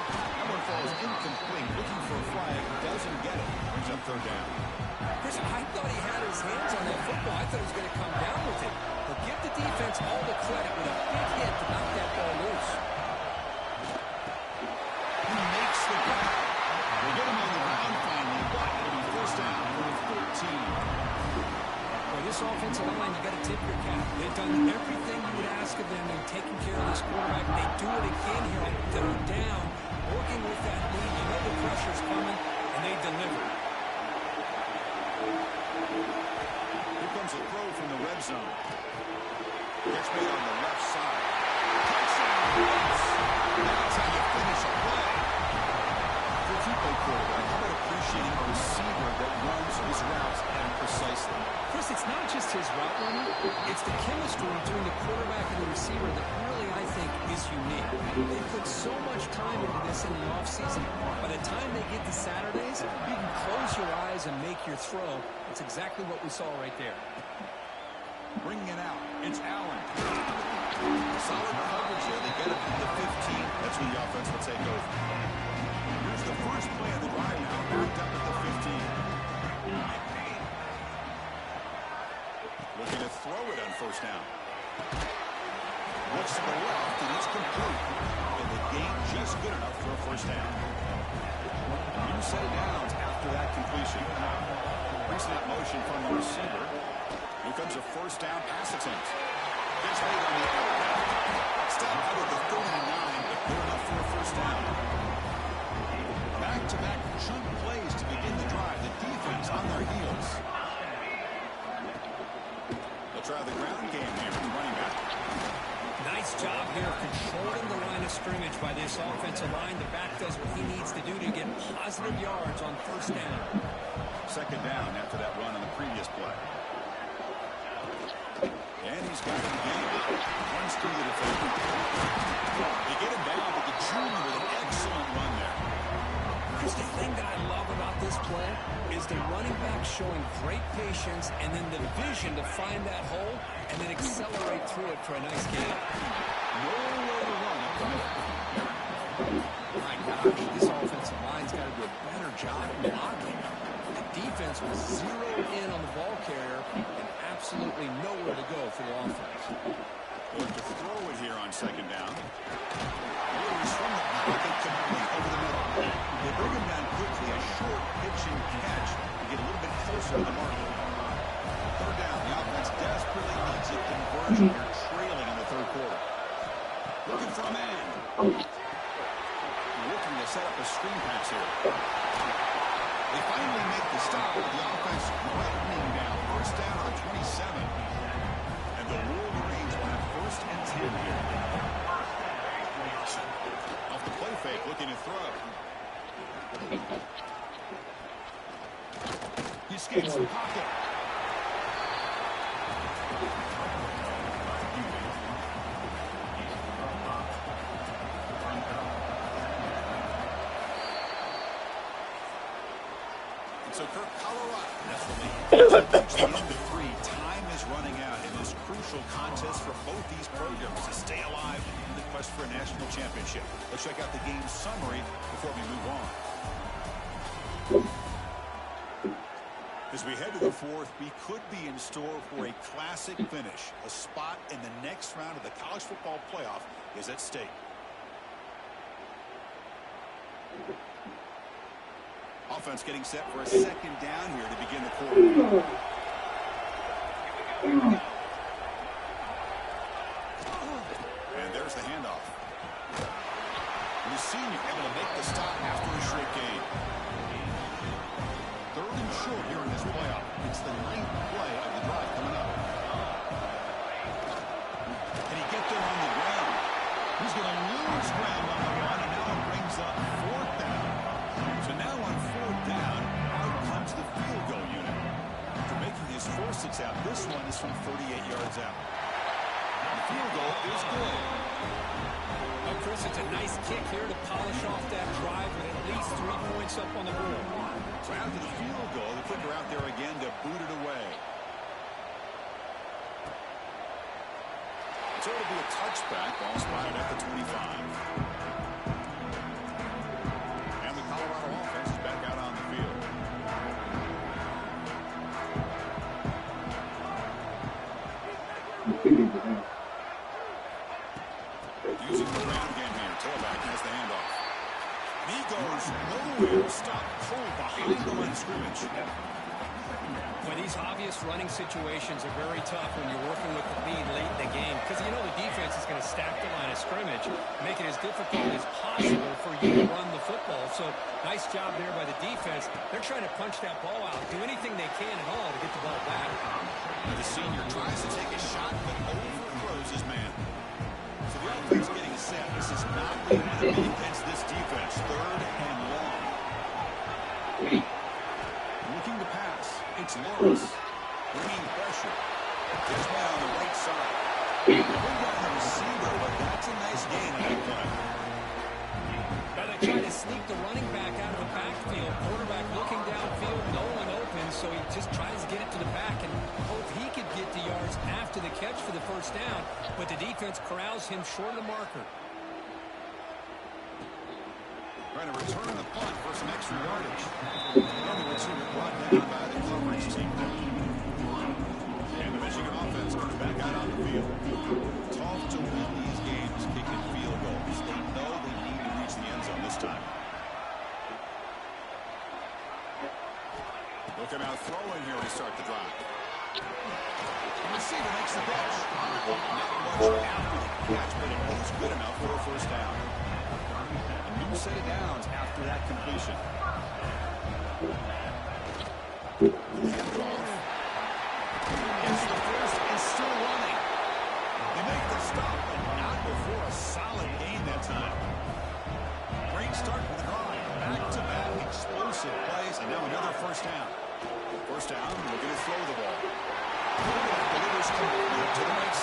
That one falls incomplete. Looking for a flag. Doesn't get it. Brings up 3rd down. Chris, I thought he had his hands on that football. I thought he was going to come down with it. But give the defense all the credit with a big hit to knock that ball loose. He makes the grab. We'll get him on the ground finally, but it'll be 1st down for 13. Well, this offensive line, you got to tip your cap. They've done everything you would ask of them in taking care of this quarterback. They do it again here on 3rd down, working with that lead. You know the pressure's coming, and they deliver. Here comes a throw from the red zone. Gets made on the left side. That's how you finish a play. For a two-play quarterback, how about appreciating a receiver that runs his routes and precisely? Chris, it's not just his route running. It's the chemistry between the quarterback and the receiver that really, I think, is unique. They put so much time into this in the offseason. By the time they get to Saturdays, you can close your eyes and make your throw. That's exactly what we saw right there. Bringing it out. It's Allen. Solid coverage here. They get it to the 15. That's when the offense will take over. Here's the first play of the drive now. Backed up at the 15. Looking to throw it on 1st down. Looks to the left, and it's complete. And the game just good enough for a 1st down. New set of downs after that completion. Pre-snap motion from the receiver. Here comes a 1st down pass attempt. Gets made on the outlet. Step out of the 39, but good enough for a 1st down. Back-to-back chunk plays to begin the drive. The defense on their heels. They'll try the ground game here from running back. Nice job here controlling the line of scrimmage by this offensive line. The back does what he needs to do to get positive yards on 1st down. 2nd down after that run on the previous play. And he's got it again. Runs through the defender. They get him down, but the junior with an excellent run there. Chris, the thing that I love about this play is the running back showing great patience and then the vision to find that hole and then accelerate through it for a nice gain. Nowhere to run up the middle. My gosh, this offensive line's got to do a better job blocking. The defense was zeroed in on the ball carrier and absolutely nowhere to go for the offense. Going to throw it here on 2nd down. He's from the pocket complete over the middle. They bring him down quickly, a short pitch and catch to get a little bit closer to the marker. 3rd down, the offense desperately needs a conversion. They're trailing in the 3rd quarter. Looking for a man. Looking to set up a screen pass here. They finally make the stop with the offense lightning down. 1st down on 27. And the Wolverines will have 1st and 10 here. Off the play fake, looking to throw. He escapes the pocket. So Kirk, Colorado, that's the lead. Reach the end of 3. Time is running out in this crucial contest for both these programs to stay alive in the quest for a national championship. Let's check out the game summary before we move on. As we head to the 4th, we could be in store for a classic finish. A spot in the next round of the college football playoff is at stake. Offense getting set for a 2nd down here to begin the quarter. And there's the handoff. And the senior able to make the stop after a short gain. 3rd and short here in this playoff. It's the 9th play of the drive coming up. Can he get there on the ground? He's going to lose ground on the run, and now it brings up 4th down. So now on 4th down, out comes the field his first attempt. This one is from 38 yards out. The field goal is good. Well, Chris, it's a nice kick here to polish off that drive with at least 3 points up on the board. So after the field goal, the kicker out there again to boot it away. So it'll be a touchback. Ball spotted at the 25. And the Colorado offense is back out on the field. Using the ground game here. Tailback has the handoff. He goes nowhere. Stopped cold behind the line of scrimmage. Well, these obvious running situations are very tough when you're working with the lead late in the game because you know the defense is going to stack the line of scrimmage, make it as difficult as possible for you to run the football. So nice job there by the defense. They're trying to punch that ball out, do anything they can at all to get the ball back. The senior tries to take a shot, but overthrows his man. So the offense getting set. This is not what you want to be against this defense. 3rd and long. Looking to pass. It's Lawrence. Bringing pressure. Just now on the right side. Bring down the receiver, but that's a nice gain on that play. Now they try to sneak the running back out of the backfield. Quarterback looking downfield, no one open, so he just tries to get it to the back and hope he could get the yards after the catch for the first down, but the defense corrals him short of the marker. Trying to return the punt for some extra yardage. And the receiver brought down by the coverage team. And the Michigan offense comes back out on the field. Tough to win these games kicking field goals. They know they need to reach the end zone this time. Looking out throwing here to start the drive. The receiver makes the catch. Not much after the catch, but it was good enough for a first down. A new set of downs after that completion. Handoff. It's the first and still running. They make the stop, but not before a solid gain that time. Great start to the drive. Back-to-back explosive plays, and now another first down. First down, looking to throw the ball. Delivers complete to the right side.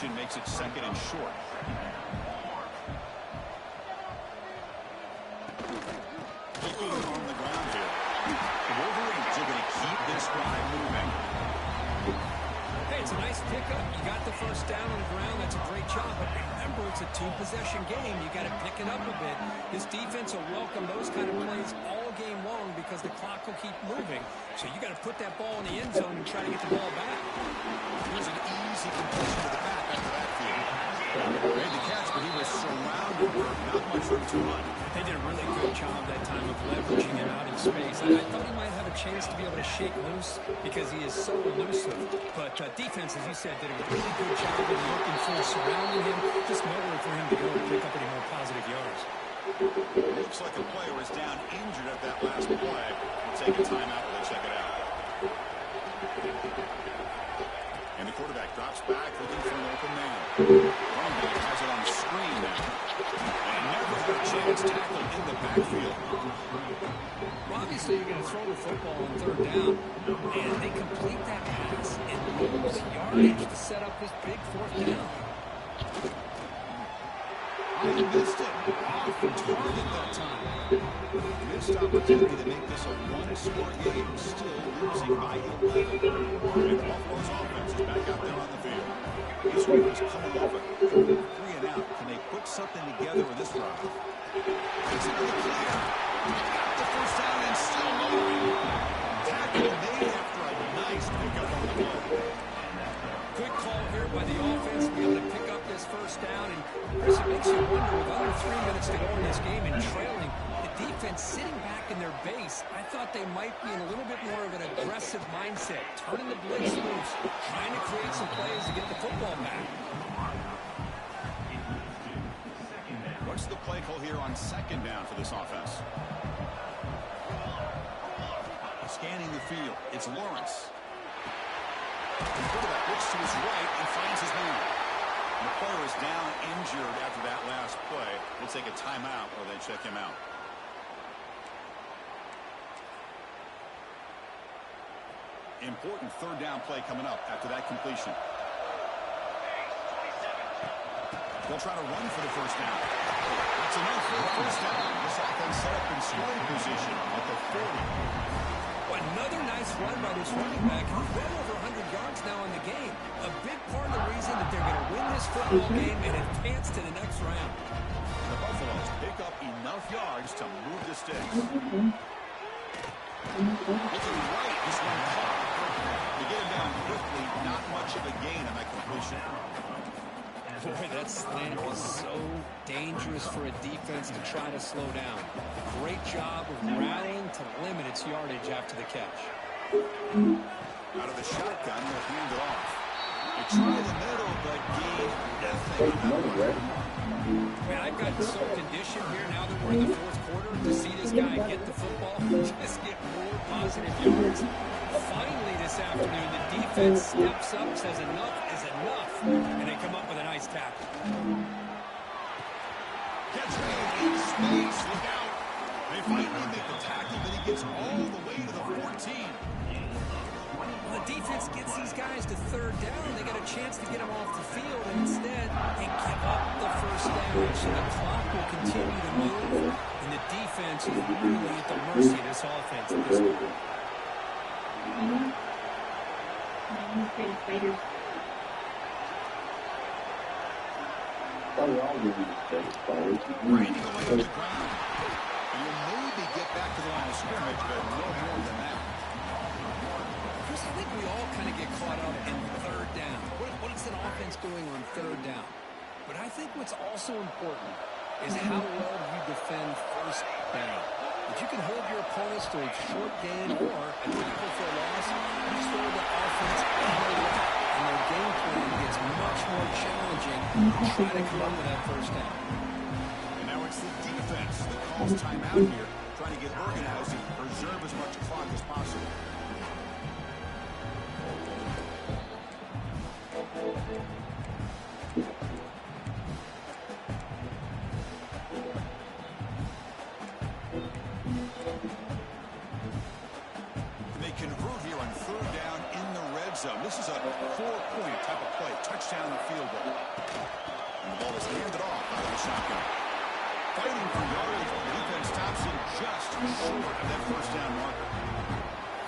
completion makes it 2nd and short. Keeping on the ground here. The Wolverines are going to keep this drive moving. Hey, it's a nice pickup. You got the first down on the ground. That's a great job. But remember, it's a 2-possession game. You got to pick it up a bit. This defense will welcome those kind of plays all game long because the clock will keep moving. So you got to put that ball in the end zone and try to get the ball back. Here's an easy completion to the back after that field. Made the catch, but he was surrounded with not much room to run. They did a really good job that time of leveraging him out in space. I thought he might have a chance to be able to shake loose because he is so elusive. But defense, as you said, did a really good job of looking for surrounding him. Just nowhere for him to go to pick up any more positive yards. Looks like a player is down injured at that last play. We'll take a timeout while they check it out. And the quarterback drops back looking for an open man. Running back has it on the screen now. And never had a chance tackled in the backfield. Well, obviously, you're going to throw the football on 3rd down. And they complete that pass and lose yardage to set up this big 4th down. He missed it. Off the target that time. Missed opportunity to make this a one-score game. Still losing by 11. And Buffalo's offense is back out there on the field. These Ravens coming off a 3-and-out. Can they put something together with this drive? It's another clear. Got the first down and still moving. Tackle made after a nice pickup on the play. Good call here by the offense to be able to pick up this first down. And Chris, it makes you wonder, with under 3 minutes to go in this game and trailing, the defense sitting back in their base, I thought they might be in a little bit more of an aggressive mindset, turning the blitz loose, trying to create some plays to get the football back. What's the play call here on 2nd down for this offense? Scanning the field, it's Lawrence. The quarterback looks to his right and finds his man. The player is down injured after that last play. We'll take a timeout while they check him out. Important 3rd down play coming up after that completion. They'll try to run for the first down. That's enough for the first down. This offense set up in scoring position at the 40. Another nice run by this running back. He's well over 100 yards now in the game. A big part of the reason that they're going to win this football game and advance to the next round. The Buffaloes pick up enough yards to move the sticks. Looking right, this one caught. They get him down quickly. Not much of a gain on that completion. Boy, that slant was so dangerous for a defense to try to slow down. Great job of rallying to limit its yardage after the catch. Out of the shotgun, they'll hand it off. They try the middle, but gain nothing. Man, I've got so conditioned here now that we're in the 4th quarter to see this guy get the football, just get more positive yards. Finally this afternoon, the defense steps up, says enough is enough, and they come up with a nice tackle. Gets made in space, look out. They finally make the tackle, but he gets all the way to the 14. Well, the defense gets these guys to 3rd down. They got a chance to get them off the field, and instead they give up the first down. So the clock will continue to move, and the defense is really at the mercy of this offense at this point. Brady away from the ground. And you'll maybe get back to the line of scrimmage, but no more than that. Chris, I think we all kind of get caught up in 3rd down. What is an offense doing on 3rd down? But I think what's also important is how well you defend 1st down. If you can hold your opponents to a short gain or a tackle for a loss, you throw the offense out of whack, and their game plan gets much more challenging to try to come up with that 1st down. And now it's the defense that calls timeout here, trying to get organized and preserve as much clock as possible. They convert here on 3rd down in the red zone. This is a 4-point type of play, touchdown and field goal. going for yardage. The defense stops him just short of that first down marker.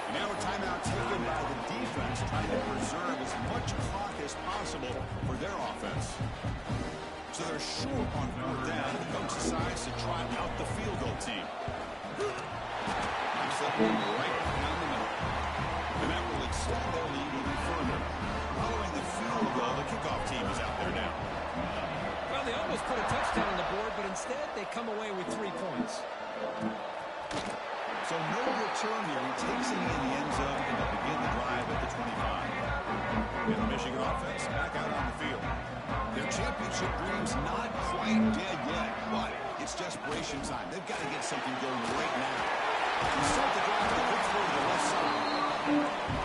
And now a timeout taken by the defense, trying to preserve as much clock as possible for their offense. So they're short on fourth down. The coach decides to trot out the field goal team. Knocks that one right down the middle. And that will extend their lead even further. Following the field goal, the kickoff team is out there now. Well, they almost put a touchdown on the board, but instead they come away with 3 points. So no return here. He takes it in the end zone and they'll begin the drive at the 25. And the Michigan offense back out on the field. Their championship dreams not quite dead yet, but it's desperation time. They've got to get something going right now. They start the drive with a quick throw to the left side.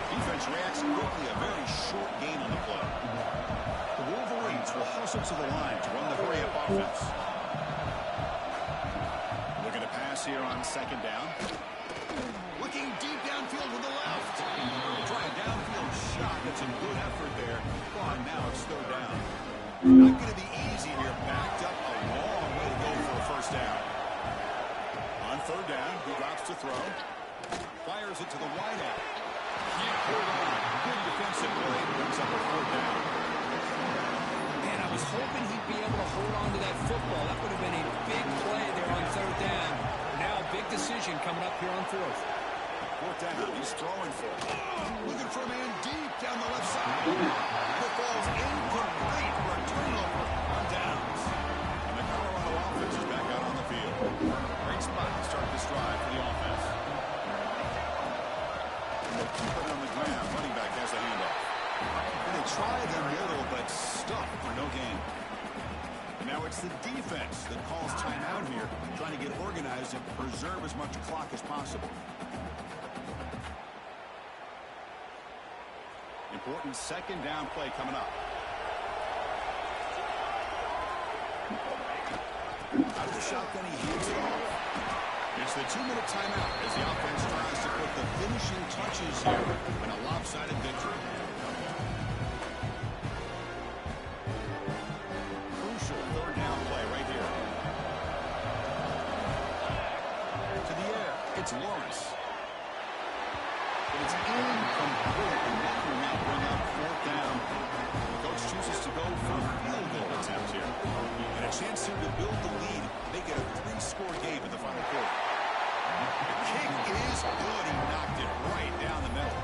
Defense reacts quickly. A very short gain on the play. The Wolverines will hustle to the line to run the hurry-up offense. Looking to pass here on second down. Looking deep downfield with the left. Try a downfield shot. That's a good effort there. But now it's third down. Not going to be easy here. Backed up a long way to go for a first down. On third down, he drops to throw. Fires it to the wideout. Can't hold on. Good defensive play. Brings up a fourth down. Man, I was hoping he'd be able to hold on to that football. That would have been a big play there on third down. Now a big decision coming up here on fourth. Fourth down. He's throwing for it. Looking for a man deep down the left side. Football's incomplete for a turnover on downs. And the Colorado offense is back out on the field. Great spot to start this drive for the offense. Keep it on the ground. Running back has the handoff. And they try the middle, but stuck for no gain. And now it's the defense that calls timeout here, trying to get organized and preserve as much clock as possible. Important second down play coming up. Out of the shotgun, he hands it off. It's the 2-minute timeout as the offense tries to put the finishing touches here in a lopsided victory. Crucial third down play right here. To the air, it's Lawrence. But it's incomplete, and that will now bring up fourth down. The coach chooses to go for a field goal attempt here. And a chance here to build the lead, make it a 3-score game in the final quarter. The kick is good. He knocked it right down the middle.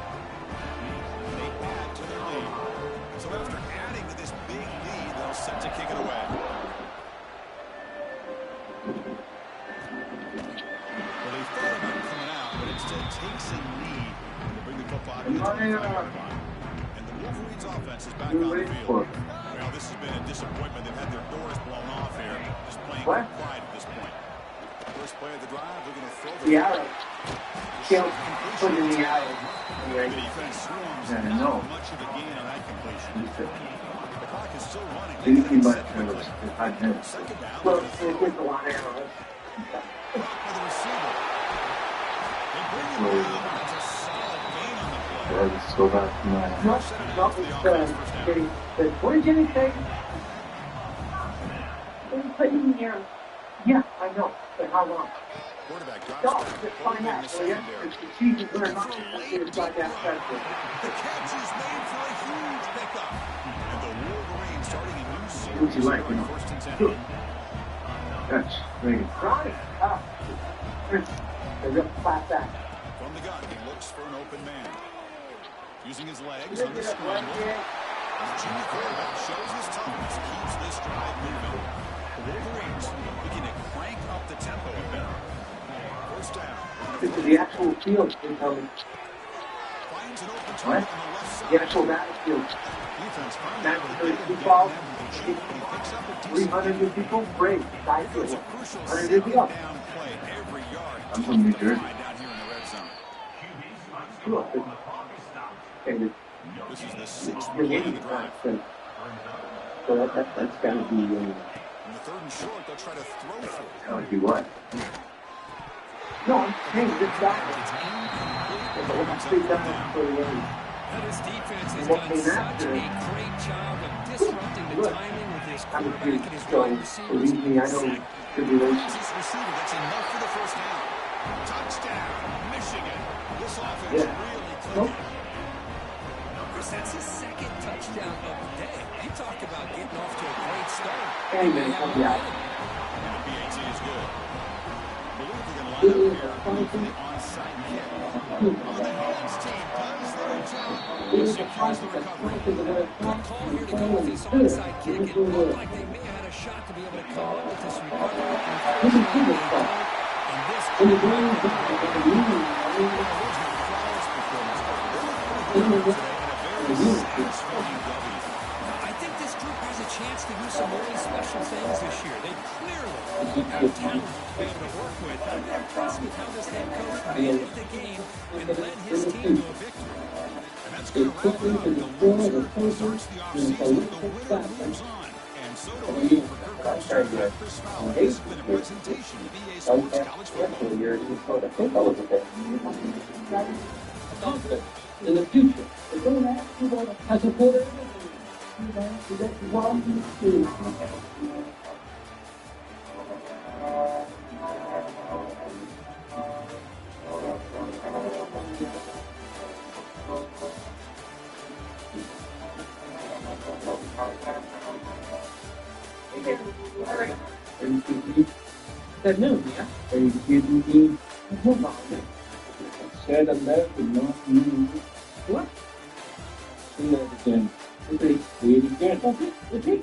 They add to their lead. So after adding to this big lead, they'll set to kick it away. Well, they thought about coming out, but instead takes a lead to bring the football to the 25-yard line. And the Wolverines offense is back on the field. Well, this has been a disappointment. They've had their doors blown off here. Just playing with pride at this point. First play of the drive, they're going to throw the arrow. Can't put in the arrow. The defense swarms. Not much of a gain on that completion. The clock is still running. Anything but second down. Well, it's a lot of arrows. By the receiver. They bring him in. That's a solid gain on the play. Let's go back to my... What did Jimmy say? Put in the arrow. Yeah, I know. But how long? Quarterback drops Stop. back. Just find out. Well, yeah, it's the season we're not inside that pressure. The catch is made for a huge pickup. And the Wolverines starting a new series. What'd you like, you know? First and 10. That's great. Right. They're going to clap that. From the gun, he looks for an open man. Using his legs on the scramble. The junior quarterback shows his toughness, keeps this drive moving. The Wolverines looking to crank up the tempo a bit. First down. This is the actual field. Finds an open target on the left side. The actual battlefield. Defense That's the football. 300 people. Great. It's a crucial 150 second up. down play every yard. I'm from New Jersey. Down here in the red zone. This is the 6th play of the drive. So that's got to be... In the third and short, they'll try to throw for it. Tell you what. No, I'm saying this guy. It's incomplete. Straight down for the end. Well, this defense has done such a great job of disrupting the timing with his quarterback and his wide receivers. Exactly. This receiver, that's enough for the first down. Touchdown, Michigan. This offense really clicking. Chris, that's his second touchdown of the day. You talk about getting off to a great start. And the PAT is good. I believe we're going to line up here for the onside kick. Well, the hands team does their job. It secures the recovery. Good call here to go with this onside kick. It looked like they may have had a shot to be able to come up with this recovery. Unfortunately, they don't. And this I think this group has a chance to do some really special things this year. They clearly have talent to be able to work with. I'm impressed with how this head coach managed the game and led his team to a victory. And that's going to wrap it up. The loser starts the offseason. The winner moves on. And so do we. For Kirk Cousins and Chris Fowler, this has been a presentation of EA Sports College Football. In the future, as a player, At noon, yeah? Are you kidding me? Hold on. Said a left and not me. What? Say that again. Okay. Say it again. Okay.